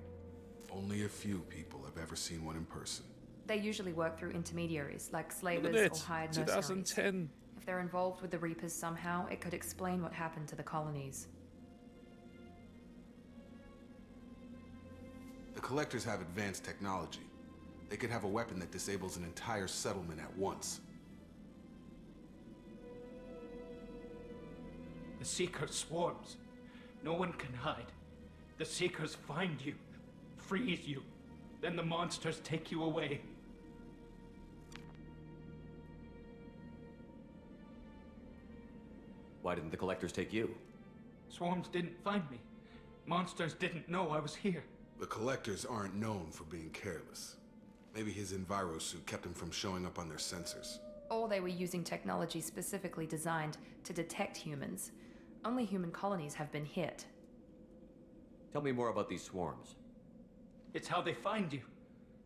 Only a few people have ever seen one in person. They usually work through intermediaries, like Look at slavers it, or hired mercenaries. 2010. If they're involved with the Reapers somehow, it could explain what happened to the colonies. The collectors have advanced technology. They could have a weapon that disables an entire settlement at once. The Seekers swarms. No one can hide. The Seekers find you, freeze you. Then the monsters take you away. Why didn't the collectors take you? Swarms didn't find me. Monsters didn't know I was here. The collectors aren't known for being careless. Maybe his envirosuit kept him from showing up on their sensors. Or they were using technology specifically designed to detect humans. Only human colonies have been hit. Tell me more about these swarms. It's how they find you.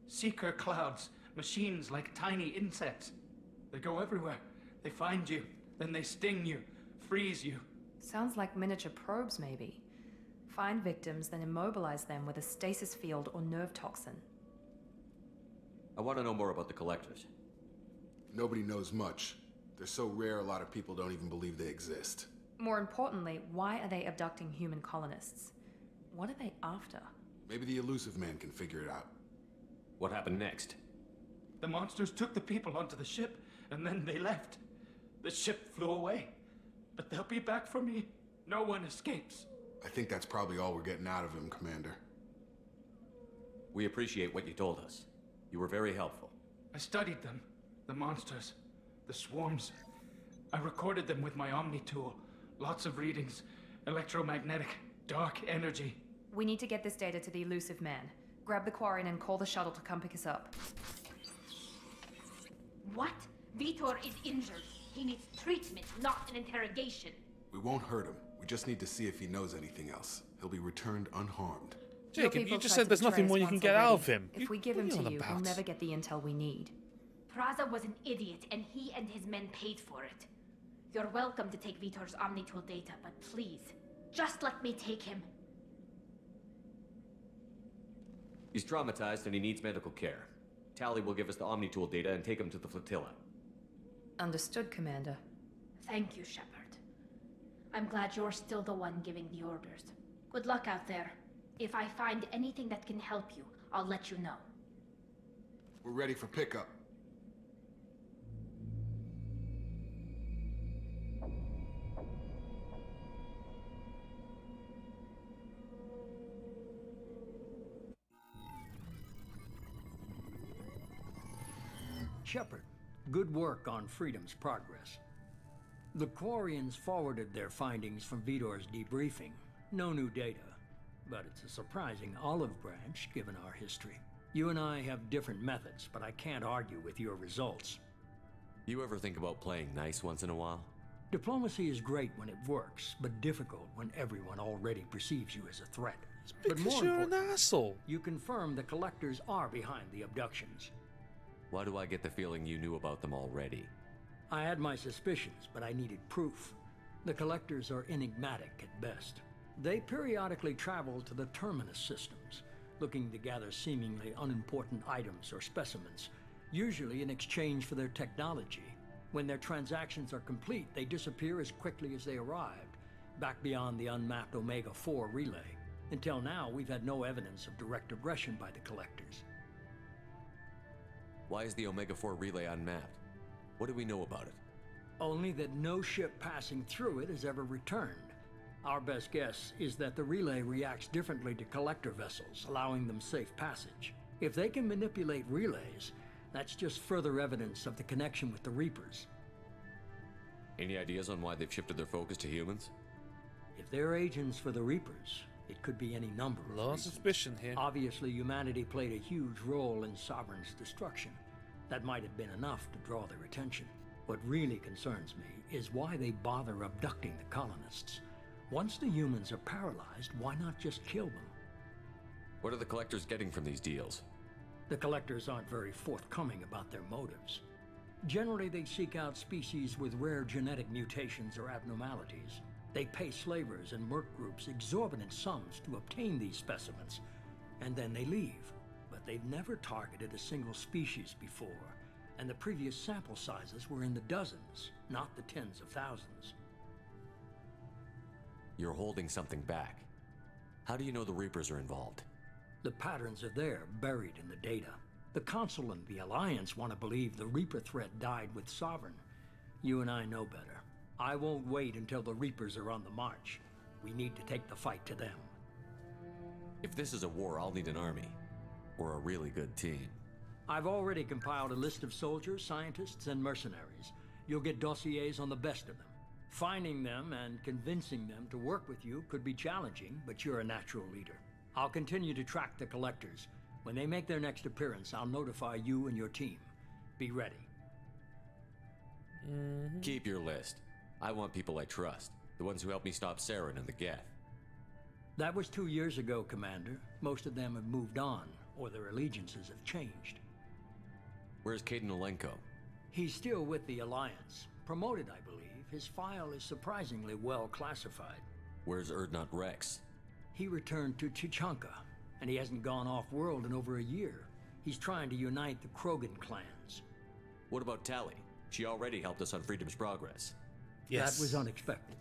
Seeker clouds, machines like tiny insects. They go everywhere. They find you, then they sting you, freeze you. Sounds like miniature probes, maybe. Find victims, then immobilize them with a stasis field or nerve toxin. I want to know more about the collectors. Nobody knows much. They're so rare, a lot of people don't even believe they exist. More importantly, why are they abducting human colonists? What are they after? Maybe the elusive man can figure it out. What happened next? The monsters took the people onto the ship, and then they left. The ship flew away. But they'll be back for me. No one escapes. I think that's probably all we're getting out of him, Commander. We appreciate what you told us. You were very helpful. I studied them. The monsters. The swarms. I recorded them with my Omni tool. Lots of readings. Electromagnetic. Dark energy. We need to get this data to the elusive man. Grab the Quarian and call the shuttle to come pick us up. What? Vitor is injured. He needs treatment, not an interrogation. We won't hurt him. We just need to see if he knows anything else. He'll be returned unharmed. Jacob, you just said there's nothing more you can get out of him. If we give him to you, we'll never get the intel we need. Praza was an idiot, and he and his men paid for it. You're welcome to take Vitor's Omnitool data, but please, just let me take him. He's traumatized and he needs medical care. Tally will give us the Omnitool data and take him to the flotilla. Understood, Commander. Thank you, Shepard. I'm glad you're still the one giving the orders. Good luck out there. If I find anything that can help you, I'll let you know. We're ready for pickup. Shepard, good work on Freedom's progress. The Quarians forwarded their findings from Vitor's debriefing. No new data, but it's a surprising olive branch given our history. You and I have different methods, but I can't argue with your results. You ever think about playing nice once in a while? Diplomacy is great when it works, but difficult when everyone already perceives you as a threat. Because but more you're an important, asshole. you confirm the collectors are behind the abductions. Why do I get the feeling you knew about them already? I had my suspicions, but I needed proof. The collectors are enigmatic at best. They periodically travel to the terminus systems, looking to gather seemingly unimportant items or specimens, usually in exchange for their technology. When their transactions are complete, they disappear as quickly as they arrived, back beyond the unmapped Omega-4 relay. Until now, we've had no evidence of direct aggression by the collectors. Why is the Omega-4 relay unmapped? What do we know about it? Only that no ship passing through it has ever returned. Our best guess is that the relay reacts differently to collector vessels, allowing them safe passage. If they can manipulate relays, that's just further evidence of the connection with the Reapers. Any ideas on why they've shifted their focus to humans? If they're agents for the Reapers, it could be any number of Low reasons. suspicion here. Obviously, humanity played a huge role in Sovereign's destruction. That might have been enough to draw their attention. What really concerns me is why they bother abducting the colonists. Once the humans are paralyzed, why not just kill them? What are the collectors getting from these deals? The collectors aren't very forthcoming about their motives. Generally, they seek out species with rare genetic mutations or abnormalities. They pay slavers and merc groups exorbitant sums to obtain these specimens, and then they leave. But they've never targeted a single species before, and the previous sample sizes were in the dozens, not the tens of thousands. You're holding something back. How do you know the Reapers are involved? The patterns are there, buried in the data. The Council and the Alliance want to believe the Reaper threat died with Sovereign. You and I know better. I won't wait until the Reapers are on the march. We need to take the fight to them. If this is a war, I'll need an army. Or a really good team. I've already compiled a list of soldiers, scientists, and mercenaries. You'll get dossiers on the best of them. Finding them and convincing them to work with you could be challenging, but you're a natural leader. I'll continue to track the collectors. When they make their next appearance, I'll notify you and your team. Be ready. Keep your list. I want people I trust. The ones who helped me stop Saren and the Geth. That was 2 years ago, Commander. Most of them have moved on, or their allegiances have changed. Where's Caden Alenko? He's still with the Alliance. Promoted, I believe. His file is surprisingly well classified. Where's Erdnot Rex? He returned to Chichanka, and he hasn't gone off-world in over a year. He's trying to unite the Krogan clans. What about Tali? She already helped us on Freedom's Progress. That was unexpected.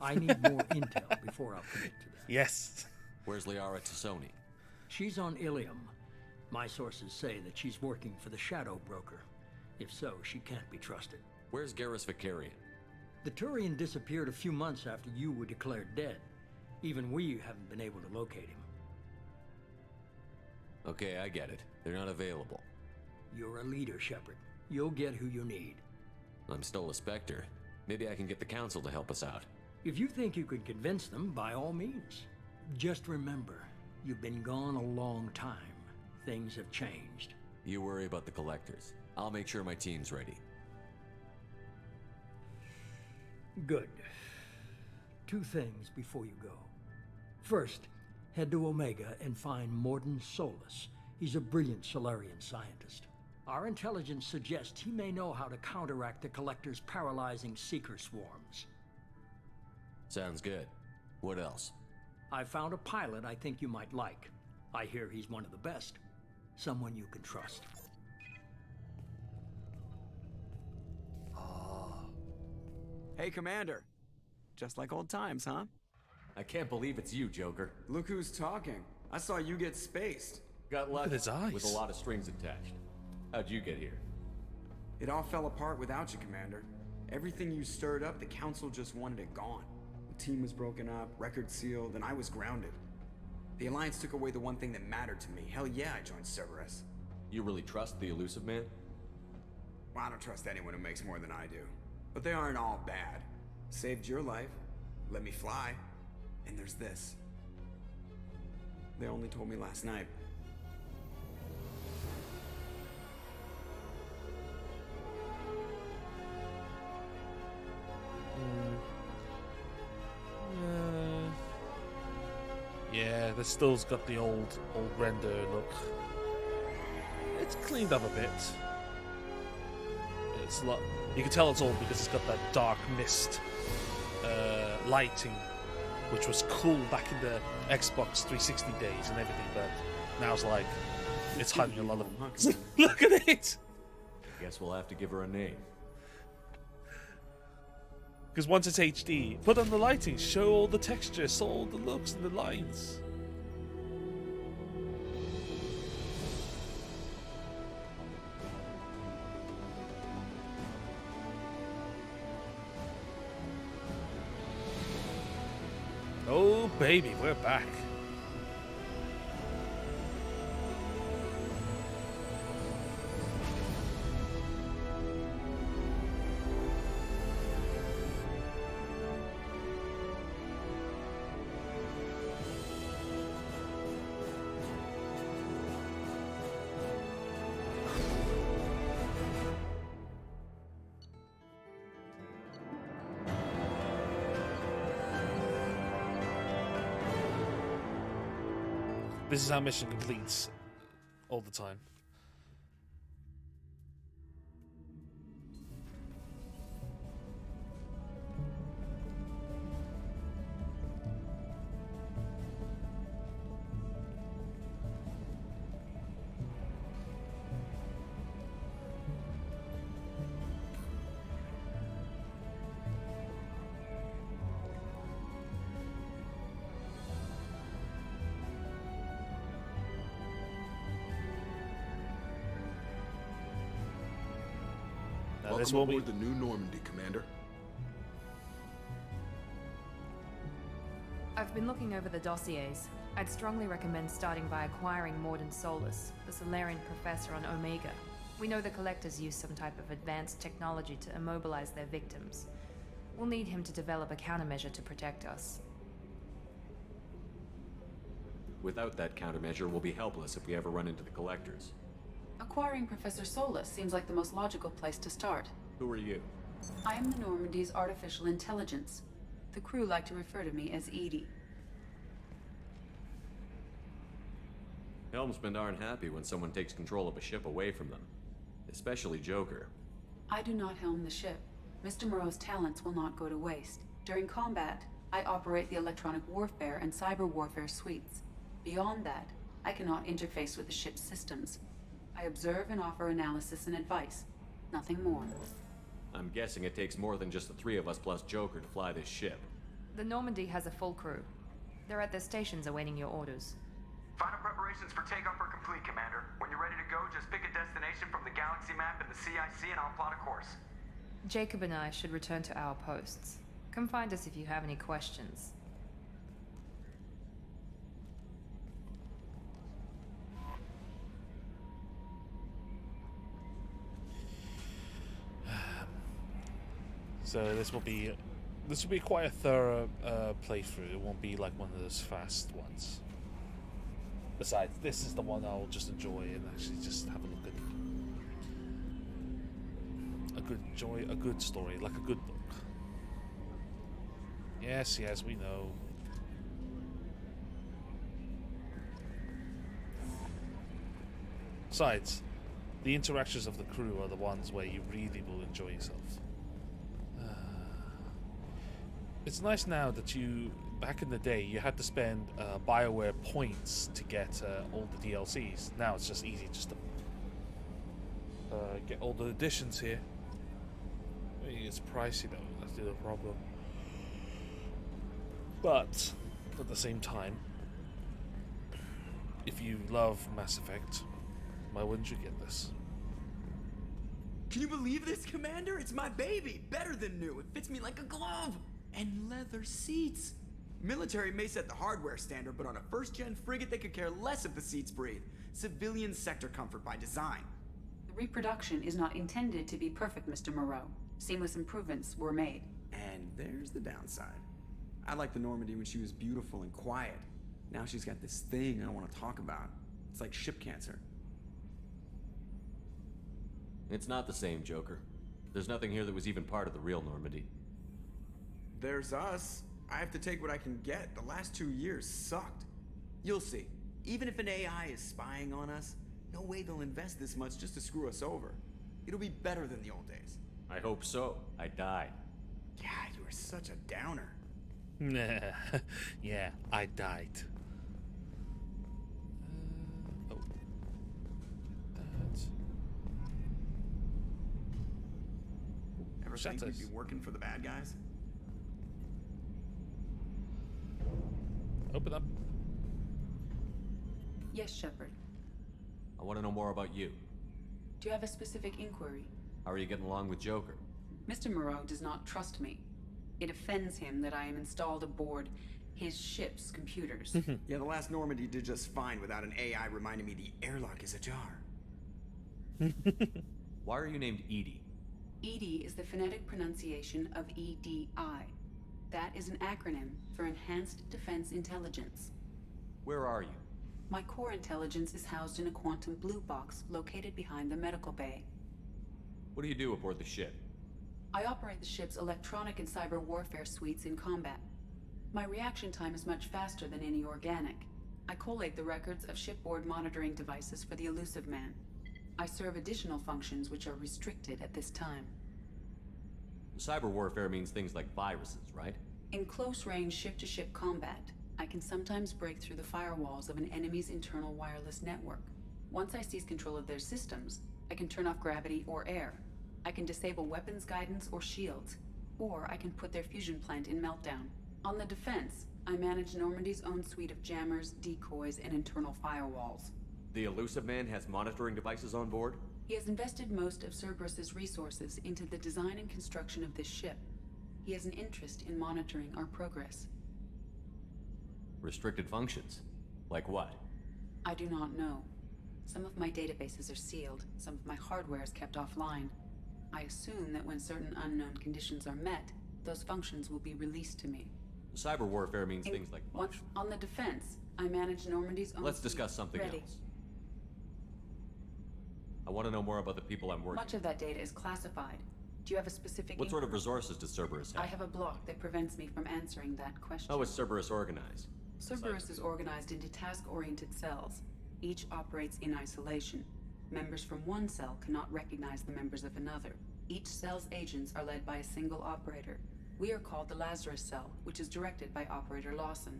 I need more intel before I'll commit to that. Yes. Where's Liara Tassoni? She's on Ilium. My sources say that she's working for the Shadow Broker. If so, she can't be trusted. Where's Garrus Vicarian? The Turian disappeared a few months after you were declared dead. Even we haven't been able to locate him. Okay, I get it. They're not available. You're a leader, Shepard. You'll get who you need. I'm still a Spectre. Maybe I can get the Council to help us out. If you think you can convince them, by all means. Just remember, you've been gone a long time. Things have changed. You worry about the Collectors. I'll make sure my team's ready. Good. 2 things before you go. First, head to Omega and find Mordin Solus. He's a brilliant Solarian scientist. Our intelligence suggests he may know how to counteract the Collector's paralyzing Seeker swarms. Sounds good. What else? I found a pilot I think you might like. I hear he's one of the best. Someone you can trust. Hey, Commander. Just like old times, huh? I can't believe it's you, Joker. Look who's talking. I saw you get spaced. Got lucky. at his eyes. With a lot of strings attached. How'd you get here? It all fell apart without you, Commander. Everything you stirred up, the Council just wanted it gone. The team was broken up, record sealed, and I was grounded. The Alliance took away the one thing that mattered to me. Hell yeah, I joined Cerberus. You really trust the Elusive Man? Well, I don't trust anyone who makes more than I do. But they aren't all bad. Saved your life, let me fly, and there's this. They only told me last night. Yeah, this still's got the old render look. It's cleaned up a bit. It's a lot. You can tell it's old because it's got that dark mist lighting, which was cool back in the Xbox 360 days and everything, but now it's like it's hiding a lot of. Look at it. Guess we'll have to give her a name. Because once it's HD, put on the lighting, show all the textures, all the looks and the lines. Oh baby, we're back. This is how mission completes all the time. Welcome aboard the new Normandy, Commander. I've been looking over the dossiers. I'd strongly recommend starting by acquiring Mordin Solus, the Solarian professor on Omega. We know the Collectors use some type of advanced technology to immobilize their victims. We'll need him to develop a countermeasure to protect us. Without that countermeasure, we'll be helpless if we ever run into the collectors. Acquiring Professor Solus seems like the most logical place to start. Who are you? I am the Normandy's artificial intelligence. The crew like to refer to me as Edie. Helmsmen aren't happy when someone takes control of a ship away from them. Especially Joker. I do not helm the ship. Mr. Moreau's talents will not go to waste. During combat, I operate the electronic warfare and cyber warfare suites. Beyond that, I cannot interface with the ship's systems. I observe and offer analysis and advice. Nothing more. I'm guessing it takes more than just the three of us plus Joker to fly this ship. The Normandy has a full crew. They're at their stations awaiting your orders. Final preparations for takeoff are complete, Commander. When you're ready to go, just pick a destination from the galaxy map in the CIC and I'll plot a course. Jacob and I should return to our posts. Come find us if you have any questions. So this will be quite a thorough playthrough. It won't be like one of those fast ones. Besides, this is the one I'll just enjoy and actually just have a look at. A good story, like a good book. Yes, we know. Besides, the interactions of the crew are the ones where you really will enjoy yourself. It's nice now that back in the day, you had to spend BioWare points to get all the DLCs. Now it's just easy just to get all the editions here. It's pricey though, that's the other problem. But, at the same time, if you love Mass Effect, why wouldn't you get this? Can you believe this, Commander? It's my baby! Better than new! It fits me like a glove! And leather seats! Military may set the hardware standard, but on a first-gen frigate they could care less if the seats breathe. Civilian sector comfort by design. The reproduction is not intended to be perfect, Mr. Moreau. Seamless improvements were made. And there's the downside. I liked the Normandy when she was beautiful and quiet. Now she's got this thing I don't want to talk about. It's like ship cancer. It's not the same, Joker. There's nothing here that was even part of the real Normandy. There's us. I have to take what I can get. The last 2 years sucked. You'll see. Even if an AI is spying on us, no way they'll invest this much just to screw us over. It'll be better than the old days. I hope so. I died. Yeah, you were such a downer. Yeah, I died. Oh. That. Ever think you'd be working for the bad guys? Open up. Yes, Shepard. I want to know more about you. Do you have a specific inquiry? How are you getting along with Joker? Mr. Moreau does not trust me. It offends him that I am installed aboard his ship's computers. Yeah, the last Normandy did just fine without an AI reminding me the airlock is ajar. Why are you named Edie? EDI is the phonetic pronunciation of EDI. That is an acronym for Enhanced Defense Intelligence. Where are you? My core intelligence is housed in a quantum blue box located behind the medical bay. What do you do aboard the ship? I operate the ship's electronic and cyber warfare suites in combat. My reaction time is much faster than any organic. I collate the records of shipboard monitoring devices for the Elusive Man. I serve additional functions which are restricted at this time. Cyber warfare means things like viruses, right? In close-range ship-to-ship combat, I can sometimes break through the firewalls of an enemy's internal wireless network. Once I seize control of their systems, I can turn off gravity or air. I can disable weapons guidance or shields, or I can put their fusion plant in meltdown. On the defense, I manage Normandy's own suite of jammers, decoys, and internal firewalls. The Elusive Man has monitoring devices on board? He has invested most of Cerberus's resources into the design and construction of this ship. He has an interest in monitoring our progress. Restricted functions? Like what? I do not know. Some of my databases are sealed, some of my hardware is kept offline. I assume that when certain unknown conditions are met, those functions will be released to me. Cyber warfare means things like... On the defense, I manage Normandy's own Let's fleet. discuss something Ready. else. I want to know more about the people I'm working Much of that data is classified. Do you have a specific with. What sort of inquiry? resources does Cerberus have? I have a block that prevents me from answering that question. How is Cerberus organized? Cerberus is organized into task-oriented cells. Each operates in isolation. Members from one cell cannot recognize the members of another. Each cell's agents are led by a single operator. We are called the Lazarus Cell, which is directed by Operator Lawson.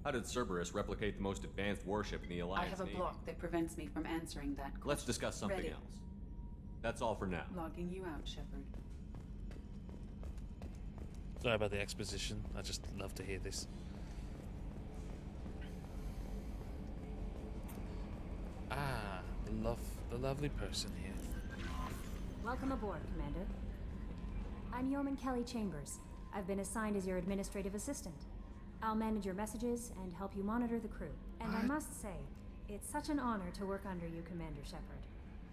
How did Cerberus replicate the most advanced warship in the Alliance I have a Navy? block that prevents me from answering that question. Let's discuss something Ready. else. That's all for now. Logging you out, Shepard. Sorry about the exposition. I just love to hear this. Ah, the lovely person here. Welcome aboard, Commander. I'm Yeoman Kelly Chambers. I've been assigned as your administrative assistant. I'll manage your messages and help you monitor the crew. And I must say, it's such an honor to work under you, Commander Shepard.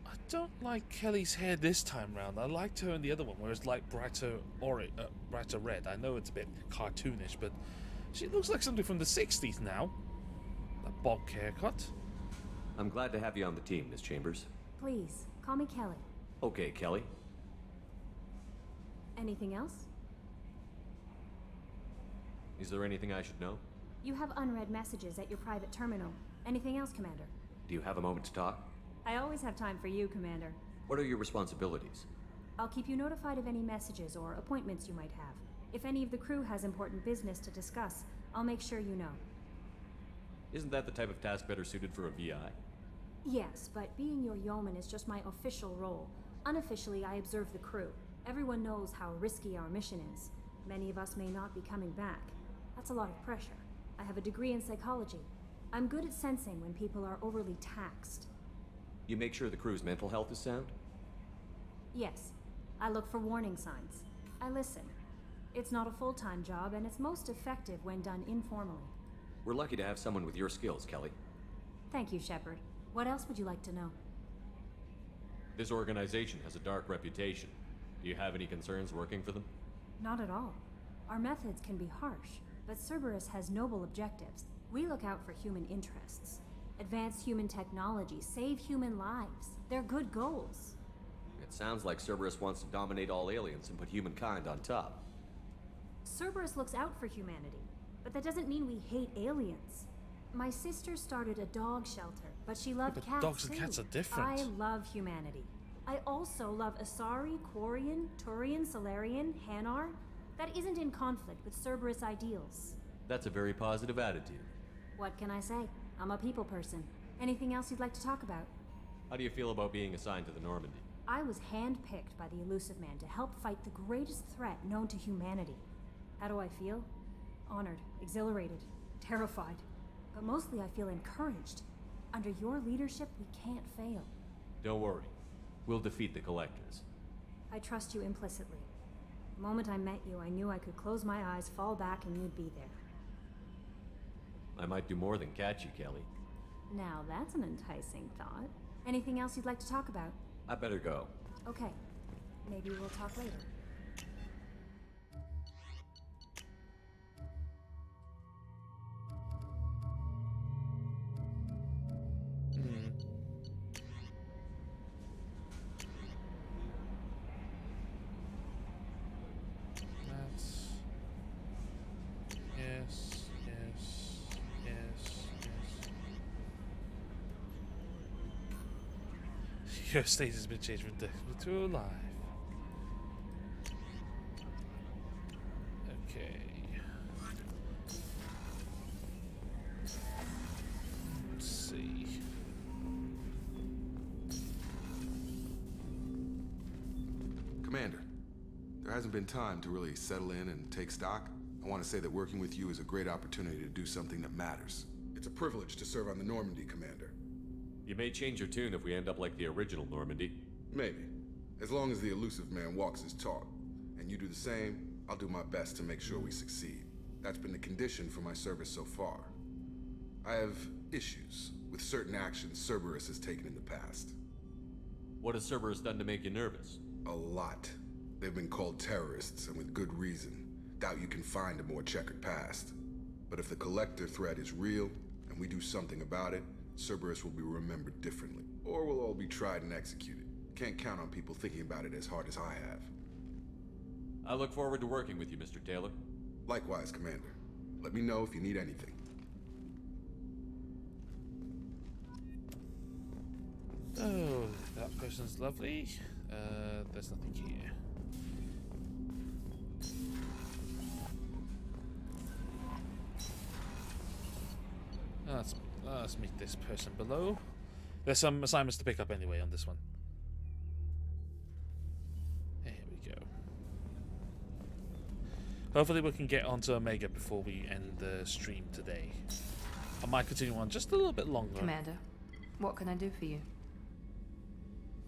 I don't like Kelly's hair this time round. I liked her in the other one, where it's like brighter red. I know it's a bit cartoonish, but she looks like something from the 60s now. That bob haircut. I'm glad to have you on the team, Miss Chambers. Please, call me Kelly. Okay, Kelly. Anything else? Is there anything I should know? You have unread messages at your private terminal. Anything else, Commander? Do you have a moment to talk? I always have time for you, Commander. What are your responsibilities? I'll keep you notified of any messages or appointments you might have. If any of the crew has important business to discuss, I'll make sure you know. Isn't that the type of task better suited for a VI? Yes, but being your yeoman is just my official role. Unofficially, I observe the crew. Everyone knows how risky our mission is. Many of us may not be coming back. That's a lot of pressure. I have a degree in psychology. I'm good at sensing when people are overly taxed. You make sure the crew's mental health is sound? Yes, I look for warning signs. I listen. It's not a full-time job, and it's most effective when done informally. We're lucky to have someone with your skills, Kelly. Thank you, Shepard. What else would you like to know? This organization has a dark reputation. Do you have any concerns working for them? Not at all. Our methods can be harsh, but Cerberus has noble objectives. We look out for human interests. Advance human technology, save human lives. They're good goals. It sounds like Cerberus wants to dominate all aliens and put humankind on top. Cerberus looks out for humanity, but that doesn't mean we hate aliens. My sister started a dog shelter, but she loved but cats dogs and too. cats are different. I love humanity. I also love Asari, Quarian, Turian, Solarian, Hanar. That isn't in conflict with Cerberus ideals. That's a very positive attitude. What can I say? I'm a people person. Anything else you'd like to talk about? How do you feel about being assigned to the Normandy? I was handpicked by the Elusive Man to help fight the greatest threat known to humanity. How do I feel? Honored, exhilarated, terrified. But mostly I feel encouraged. Under your leadership, we can't fail. Don't worry. We'll defeat the Collectors. I trust you implicitly. The moment I met you, I knew I could close my eyes, fall back, and you'd be there. I might do more than catch you, Kelly. Now that's an enticing thought. Anything else you'd like to talk about? I better go. Okay. Maybe we'll talk later. Your state has been changed from death to alive. Okay. Let's see. Commander, there hasn't been time to really settle in and take stock. I want to say that working with you is a great opportunity to do something that matters. It's a privilege to serve on the Normandy, Commander. You may change your tune if we end up like the original Normandy. Maybe. As long as the Elusive Man walks his talk. And you do the same, I'll do my best to make sure we succeed. That's been the condition for my service so far. I have issues with certain actions Cerberus has taken in the past. What has Cerberus done to make you nervous? A lot. They've been called terrorists, and with good reason. Doubt you can find a more checkered past. But if the Collector threat is real, and we do something about it, Cerberus will be remembered differently. Or we'll all be tried and executed. Can't count on people thinking about it as hard as I have. I look forward to working with you, Mr. Taylor. Likewise, Commander. Let me know if you need anything. Oh, that person's lovely. There's nothing here. Let's meet this person below. There's some assignments to pick up anyway on this one. There we go. Hopefully we can get onto Omega before we end the stream today. I might continue on just a little bit longer. Commander, what can I do for you?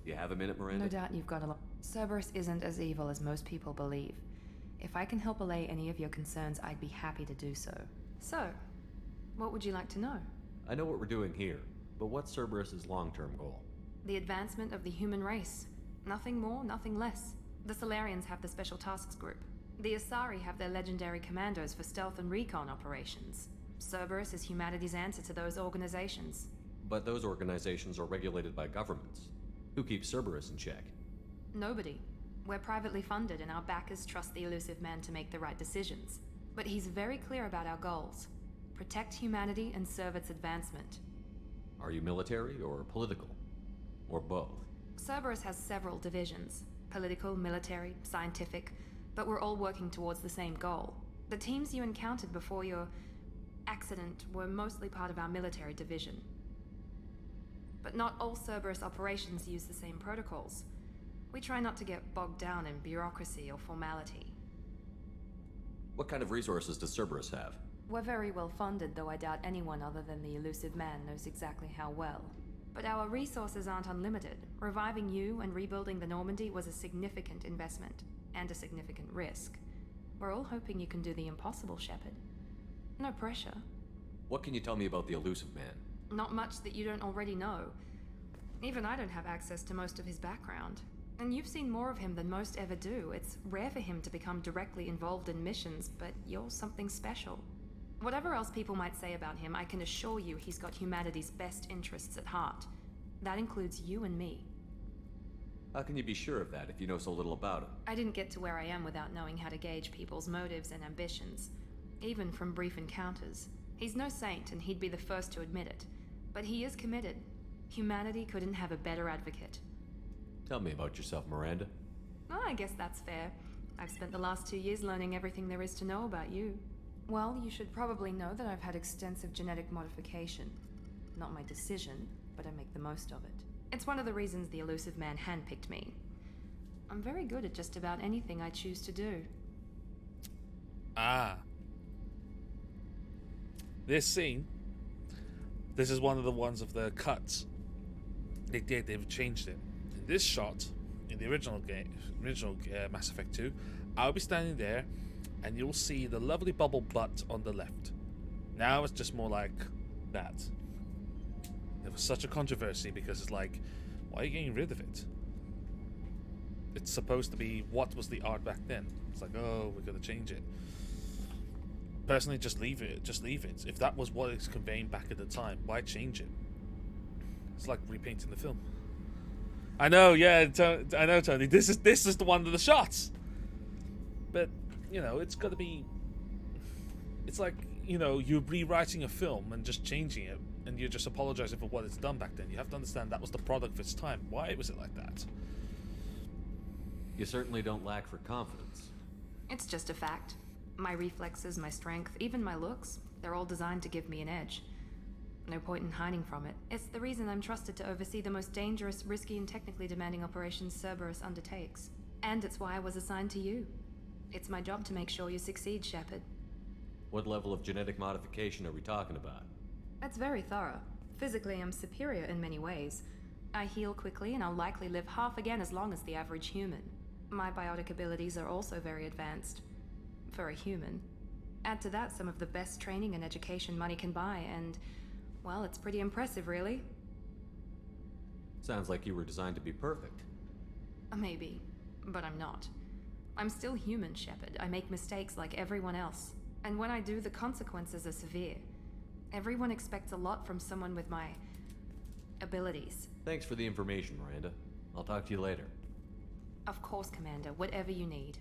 You have a minute, Miranda? No doubt you've got a lot. Cerberus isn't as evil as most people believe. If I can help allay any of your concerns, I'd be happy to do so. So, what would you like to know? I know what we're doing here, but what's Cerberus's long-term goal? The advancement of the human race. Nothing more, nothing less. The Solarians have the Special Tasks Group. The Asari have their legendary commandos for stealth and recon operations. Cerberus is humanity's answer to those organizations. But those organizations are regulated by governments. Who keeps Cerberus in check? Nobody. We're privately funded and our backers trust the elusive man to make the right decisions. But he's very clear about our goals. Protect humanity and serve its advancement. Are you military or political? Or both? Cerberus has several divisions. Political, military, scientific. But we're all working towards the same goal. The teams you encountered before your accident were mostly part of our military division. But not all Cerberus operations use the same protocols. We try not to get bogged down in bureaucracy or formality. What kind of resources does Cerberus have? We're very well funded, though I doubt anyone other than the elusive man knows exactly how well. But our resources aren't unlimited. Reviving you and rebuilding the Normandy was a significant investment, and a significant risk. We're all hoping you can do the impossible, Shepard. No pressure. What can you tell me about the elusive man? Not much that you don't already know. Even I don't have access to most of his background. And you've seen more of him than most ever do. It's rare for him to become directly involved in missions, but you're something special. Whatever else people might say about him, I can assure you he's got humanity's best interests at heart. That includes you and me. How can you be sure of that if you know so little about him? I didn't get to where I am without knowing how to gauge people's motives and ambitions, even from brief encounters. He's no saint, and he'd be the first to admit it. But he is committed. Humanity couldn't have a better advocate. Tell me about yourself, Miranda. Oh, I guess that's fair. I've spent the last 2 years learning everything there is to know about you. Well, you should probably know that I've had extensive genetic modification. Not my decision, but I make the most of it. It's one of the reasons the elusive man handpicked me. I'm very good at just about anything I choose to do. Ah. This scene, this is one of the ones of the cuts. They've changed it. In this shot, in the original game, Mass Effect 2, I'll be standing there, and you'll see the lovely bubble butt on the left. Now it's just more like that. There was such a controversy because it's like, why are you getting rid of it? It's supposed to be what was the art back then. It's like, oh, we're gonna change it. Personally, just leave it. Just leave it. If that was what it's conveying back at the time, why change it? It's like repainting the film. I know, yeah, I know, Tony. This is the one of the shots. But you know, it's got to be. It's like, you know, you're rewriting a film and just changing it, and you're just apologizing for what it's done back then. You have to understand that was the product of its time. Why was it like that? You certainly don't lack for confidence. It's just a fact. My reflexes, my strength, even my looks, they're all designed to give me an edge. No point in hiding from it. It's the reason I'm trusted to oversee the most dangerous, risky, and technically demanding operations Cerberus undertakes. And it's why I was assigned to you. It's my job to make sure you succeed, Shepard. What level of genetic modification are we talking about? That's very thorough. Physically, I'm superior in many ways. I heal quickly, and I'll likely live half again as long as the average human. My biotic abilities are also very advanced. For a human. Add to that some of the best training and education money can buy, and, well, it's pretty impressive, really. Sounds like you were designed to be perfect. Maybe, but I'm not. I'm still human, Shepard. I make mistakes like everyone else. And when I do, the consequences are severe. Everyone expects a lot from someone with my abilities. Thanks for the information, Miranda. I'll talk to you later. Of course, Commander. Whatever you need.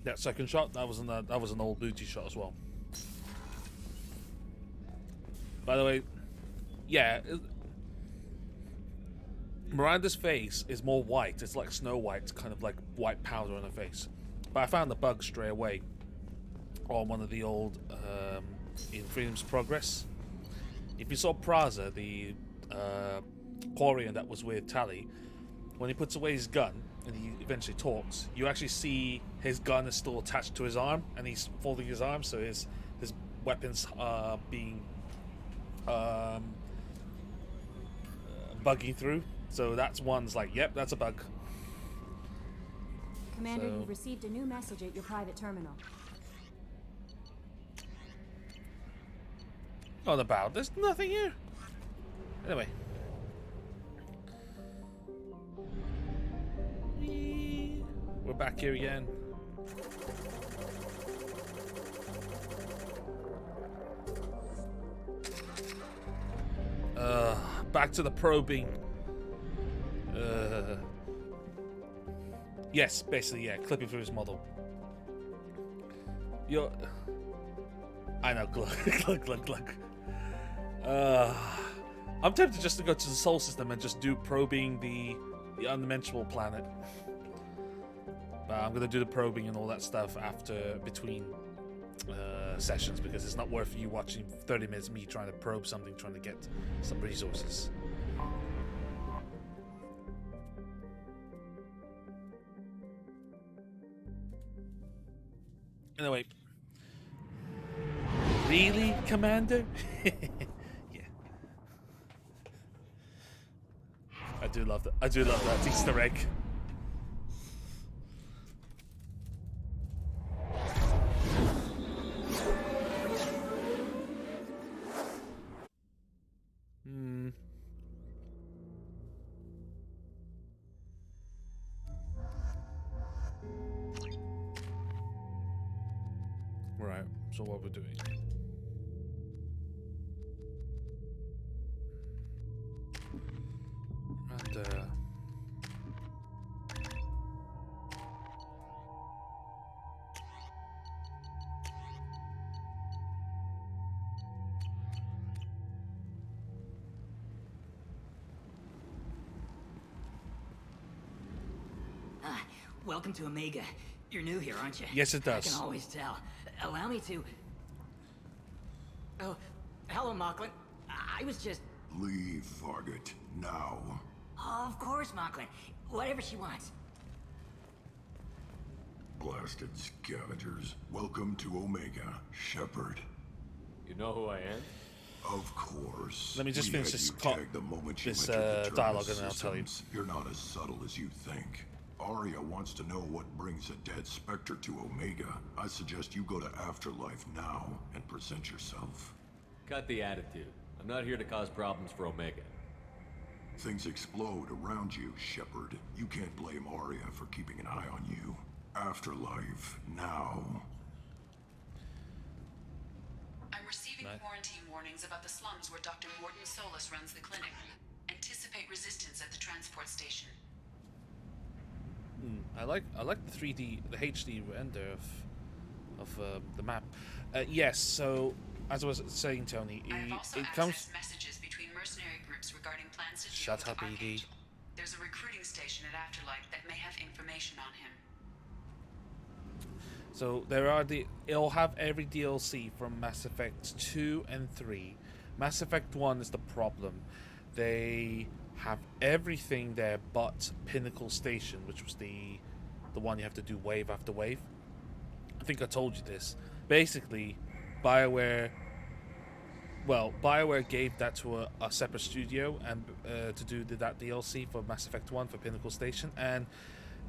That second shot, that was an old booty shot as well. By the way, yeah, Miranda's face is more white. It's like Snow White, kind of like white powder on her face. But I found the bug straight away on one of the old in Freedom's Progress. If you saw Praza, the Quarian that was with Tally, when he puts away his gun and he eventually talks, you actually see his gun is still attached to his arm, and he's folding his arm, so his weapons are being bugging through. So that's one's like, yep, that's a bug. Commander, So- you received a new message at your private terminal. Not about. There's nothing here. Anyway. We're back here again. Back to the probing. Yes, basically, yeah, clipping through his model. I know, glug. I'm tempted just to go to the Sol System and just do probing the undimensional planet. But I'm gonna do the probing and all that stuff between sessions, because it's not worth you watching 30 minutes of me trying to probe something, trying to get some resources. Anyway. Really, Commander? Yeah. I do love that. I do love that Easter egg. Right, so what we're doing. And Welcome to Omega. You're new here, aren't you? Yes, it does. I can always tell. Allow me to... Oh, hello, Mocklin. I was just... Leave, Fargate, now. Oh, of course, Mocklin. Whatever she wants. Blasted scavengers. Welcome to Omega, Shepard. You know who I am? Of course. Let me just We finish had this you tagged the moment you entered the dialogue, Terminus and then I'll tell you. systems. You're not as subtle as you think. Arya wants to know what brings a dead Spectre to Omega. I suggest you go to Afterlife now and present yourself. Cut the attitude. I'm not here to cause problems for Omega. Things explode around you, Shepard. You can't blame Arya for keeping an eye on you. Afterlife now. I'm receiving quarantine warnings about the slums where Dr. Morton Solus runs the clinic. Anticipate resistance at the transport station. I like the 3D, the HD render of the map. Yes, so as I was saying, Tony, I have also it comes. accessed messages between mercenary groups regarding plans to deal Shut with up, ED. Archangel. There's a recruiting station at Afterlife that may have information on him. So it'll have every DLC from Mass Effect 2 and 3. Mass Effect 1 is the problem. They have everything there but Pinnacle Station, which was the one you have to do wave after wave. I think I told you this. Basically, BioWare gave that to a separate studio and to do that DLC for Mass Effect 1 for Pinnacle Station, and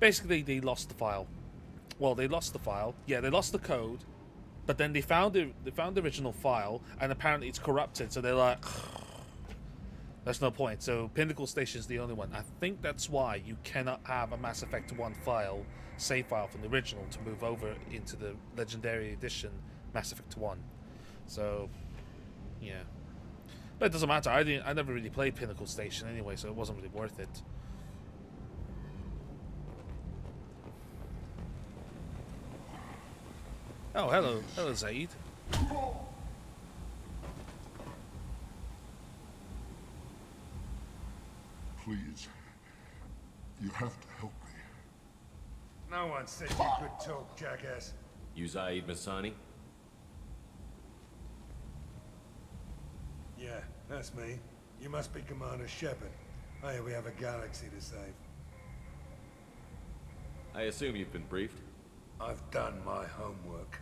basically they lost the file. Well, they lost the file. Yeah, they lost the code, but then they found the original file, and apparently it's corrupted. So they're like, there's no point. So Pinnacle Station is the only one. I think that's why you cannot have a Mass Effect 1 file, save file from the original, to move over into the Legendary Edition Mass Effect 1. So, yeah. But it doesn't matter. I never really played Pinnacle Station anyway, so it wasn't really worth it. Oh, hello. Hello, Zaid. Please. You have to help me. No one said you could talk, jackass. You Zaid Masani? Yeah, that's me. You must be Commander Shepard. Hey, we have a galaxy to save. I assume you've been briefed? I've done my homework.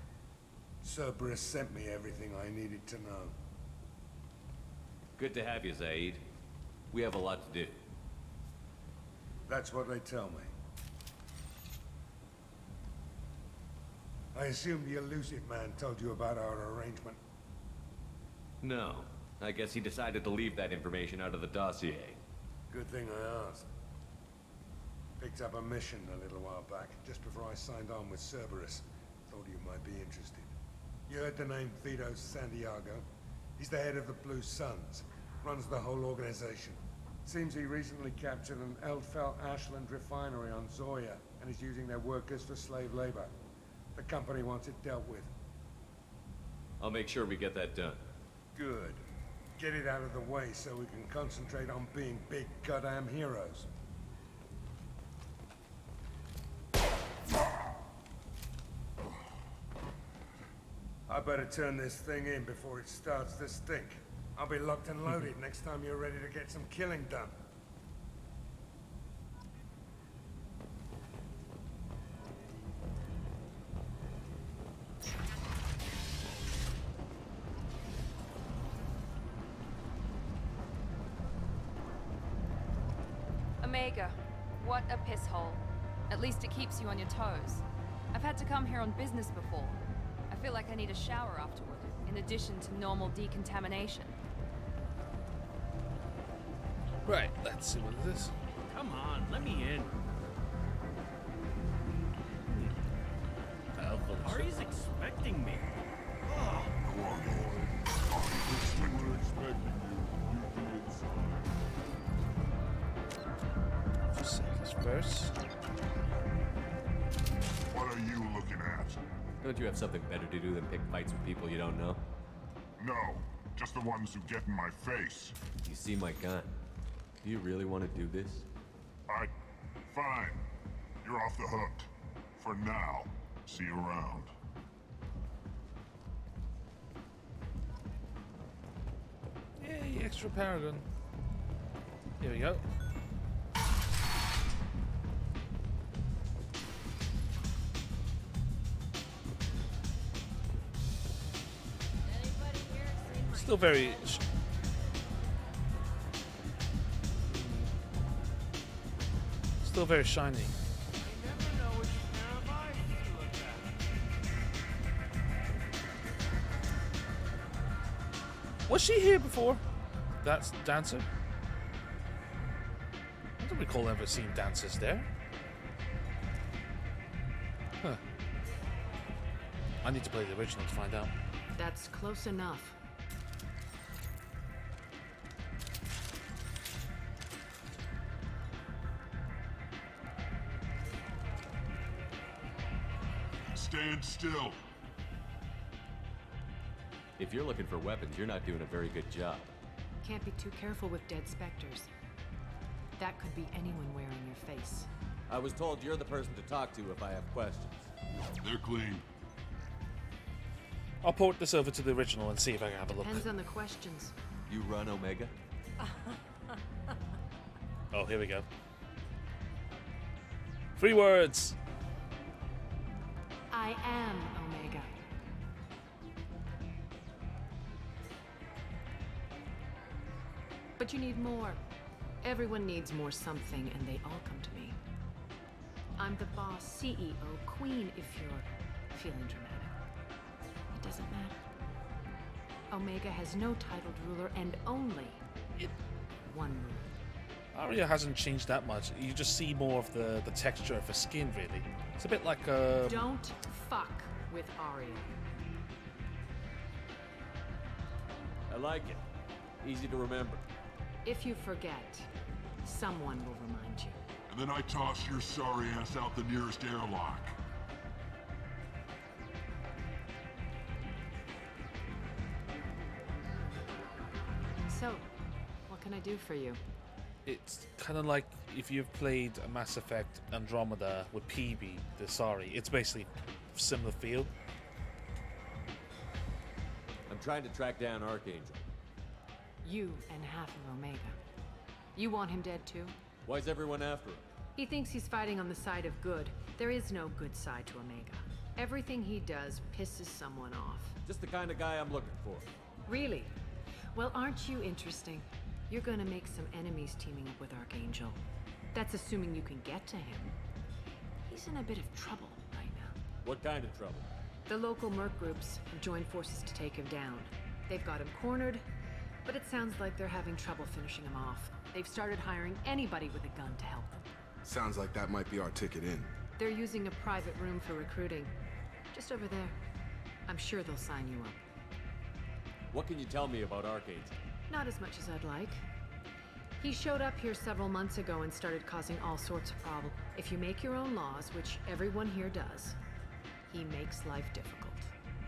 Cerberus sent me everything I needed to know. Good to have you, Zaid. We have a lot to do. That's what they tell me. I assume the elusive man told you about our arrangement. No. I guess he decided to leave that information out of the dossier. Good thing I asked. Picked up a mission a little while back, just before I signed on with Cerberus. Thought you might be interested. You heard the name Vito Santiago? He's the head of the Blue Suns. Runs the whole organization. Seems he recently captured an Eldfell Ashland refinery on Zoya and is using their workers for slave labor. The company wants it dealt with. I'll make sure we get that done. Good. Get it out of the way so we can concentrate on being big goddamn heroes. I better turn this thing in before it starts to stink. I'll be locked and loaded next time you're ready to get some killing done. Omega, what a piss hole. At least it keeps you on your toes. I've had to come here on business before. I feel like I need a shower afterward, in addition to normal decontamination. Right, let's see what it is. Come on, let me in. Ari's expecting me. Just say this first. What are you looking at? Don't you have something better to do than pick fights with people you don't know? No, just the ones who get in my face. You see my gun. Do you really want to do this? Fine. You're off the hook. For now. See you around. Yay, extra power gun. Here we go. Still very... Still very shiny. Was she here before? That's Dancer? I don't recall ever seeing dancers there. Huh. I need to play the original to find out. That's close enough. Stand still. If you're looking for weapons, you're not doing a very good job. Can't be too careful with dead specters. That could be anyone wearing your face. I was told you're the person to talk to if I have questions. They're clean. I'll port this over to the original and see if I can have a look. Depends on the questions. You run Omega? Oh, here we go. 3 words. I am Omega. But you need more. Everyone needs more something, and they all come to me. I'm the boss, CEO, queen, if you're feeling dramatic. It doesn't matter. Omega has no titled ruler and only one ruler. Arya hasn't changed that much. You just see more of the texture of her skin, really. It's a bit like a... Don't fuck with Arya. I like it. Easy to remember. If you forget, someone will remind you. And then I toss your sorry ass out the nearest airlock. So, what can I do for you? It's kind of like if you've played a Mass Effect Andromeda with PB, the Sorry. It's basically similar feel. I'm trying to track down Archangel. You and half of Omega. You want him dead too? Why's everyone after him? He thinks he's fighting on the side of good. There is no good side to Omega. Everything he does pisses someone off. Just the kind of guy I'm looking for. Really? Well, aren't you interesting? You're gonna make some enemies teaming up with Archangel. That's assuming you can get to him. He's in a bit of trouble right now. What kind of trouble? The local merc groups have joined forces to take him down. They've got him cornered, but it sounds like they're having trouble finishing him off. They've started hiring anybody with a gun to help them. Sounds like that might be our ticket in. They're using a private room for recruiting. Just over there. I'm sure they'll sign you up. What can you tell me about Archangel? Not as much as I'd like. He showed up here several months ago and started causing all sorts of problems. If you make your own laws, which everyone here does, he makes life difficult.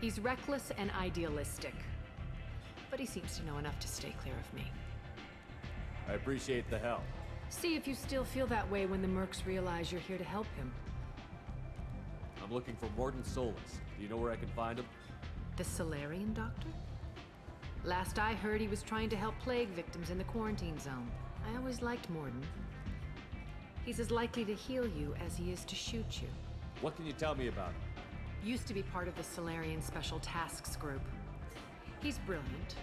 He's reckless and idealistic. But he seems to know enough to stay clear of me. I appreciate the help. See if you still feel that way when the mercs realize you're here to help him. I'm looking for Mordin Solus. Do you know where I can find him? The Solarian doctor? Last I heard, he was trying to help plague victims in the quarantine zone. I always liked Mordin. He's as likely to heal you as he is to shoot you. What can you tell me about him? Used to be part of the Solarian Special Tasks Group. He's brilliant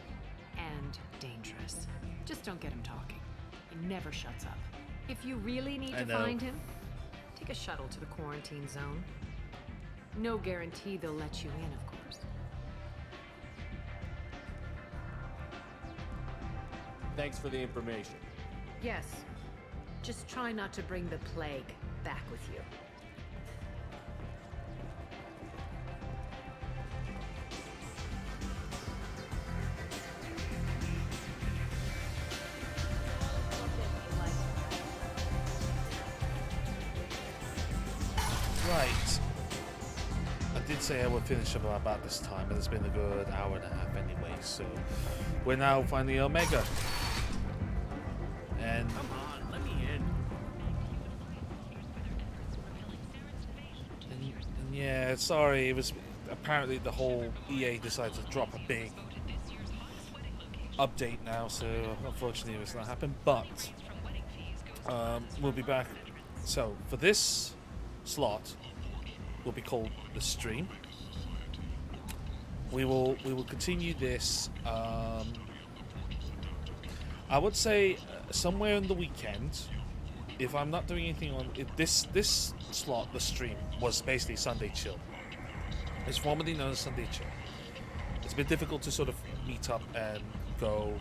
and dangerous. Just don't get him talking. He never shuts up. If you really need to find him, take a shuttle to the quarantine zone. No guarantee they'll let you in, of course. Thanks for the information. Yes. Just try not to bring the plague back with you. Right. I did say I would finish about this time, but it's been a good hour and a half anyway, so we're now finding Omega. And come on, let me in. And yeah, sorry, it was apparently the whole EA decided to drop a big update now, so unfortunately it's not happened, but we'll be back. So for this slot will be called the stream. We will continue this. I would say somewhere in the weekend, if I'm not doing anything on it, this slot, the stream was basically Sunday chill. It's formerly known as Sunday chill. It's been difficult to sort of meet up and go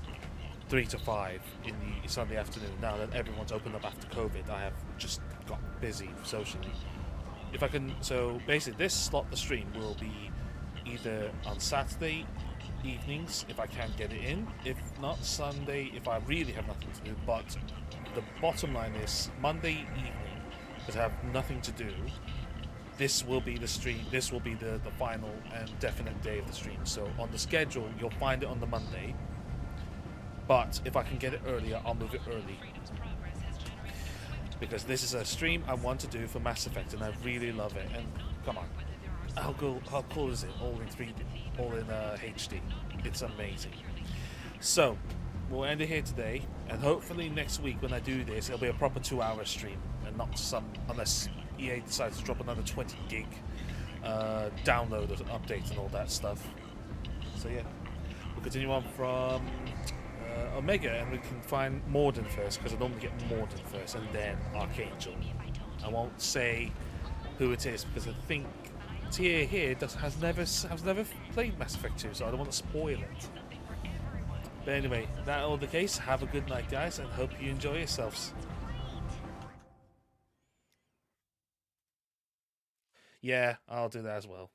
3 to 5 in the Sunday afternoon now that everyone's opened up after COVID. I have just got busy socially. If I can, so basically this slot, the stream, will be either on Saturday evenings if I can get it in, if not Sunday if I really have nothing to do. But the bottom line is Monday evening, because I have nothing to do, this will be the stream. This will be the final and definite day of the stream. So on the schedule you'll find it on the Monday, but if I can get it earlier, I'll move it early, because this is a stream I want to do for Mass Effect and I really love it. And come on, how cool is it? All in 3D, all in HD. It's amazing. So we'll end it here today, and hopefully next week when I do this, it'll be a proper 2-hour stream, and not some, unless EA decides to drop another 20 gig download or update and all that stuff. So yeah, we'll continue on from Omega, and we can find Mordin first, because I normally get Mordin first and then Archangel. I won't say who it is because I think Tia here has never played Mass Effect 2, so I don't want to spoil it. But anyway, that all the case, have a good night guys, and hope you enjoy yourselves. Yeah, I'll do that as well.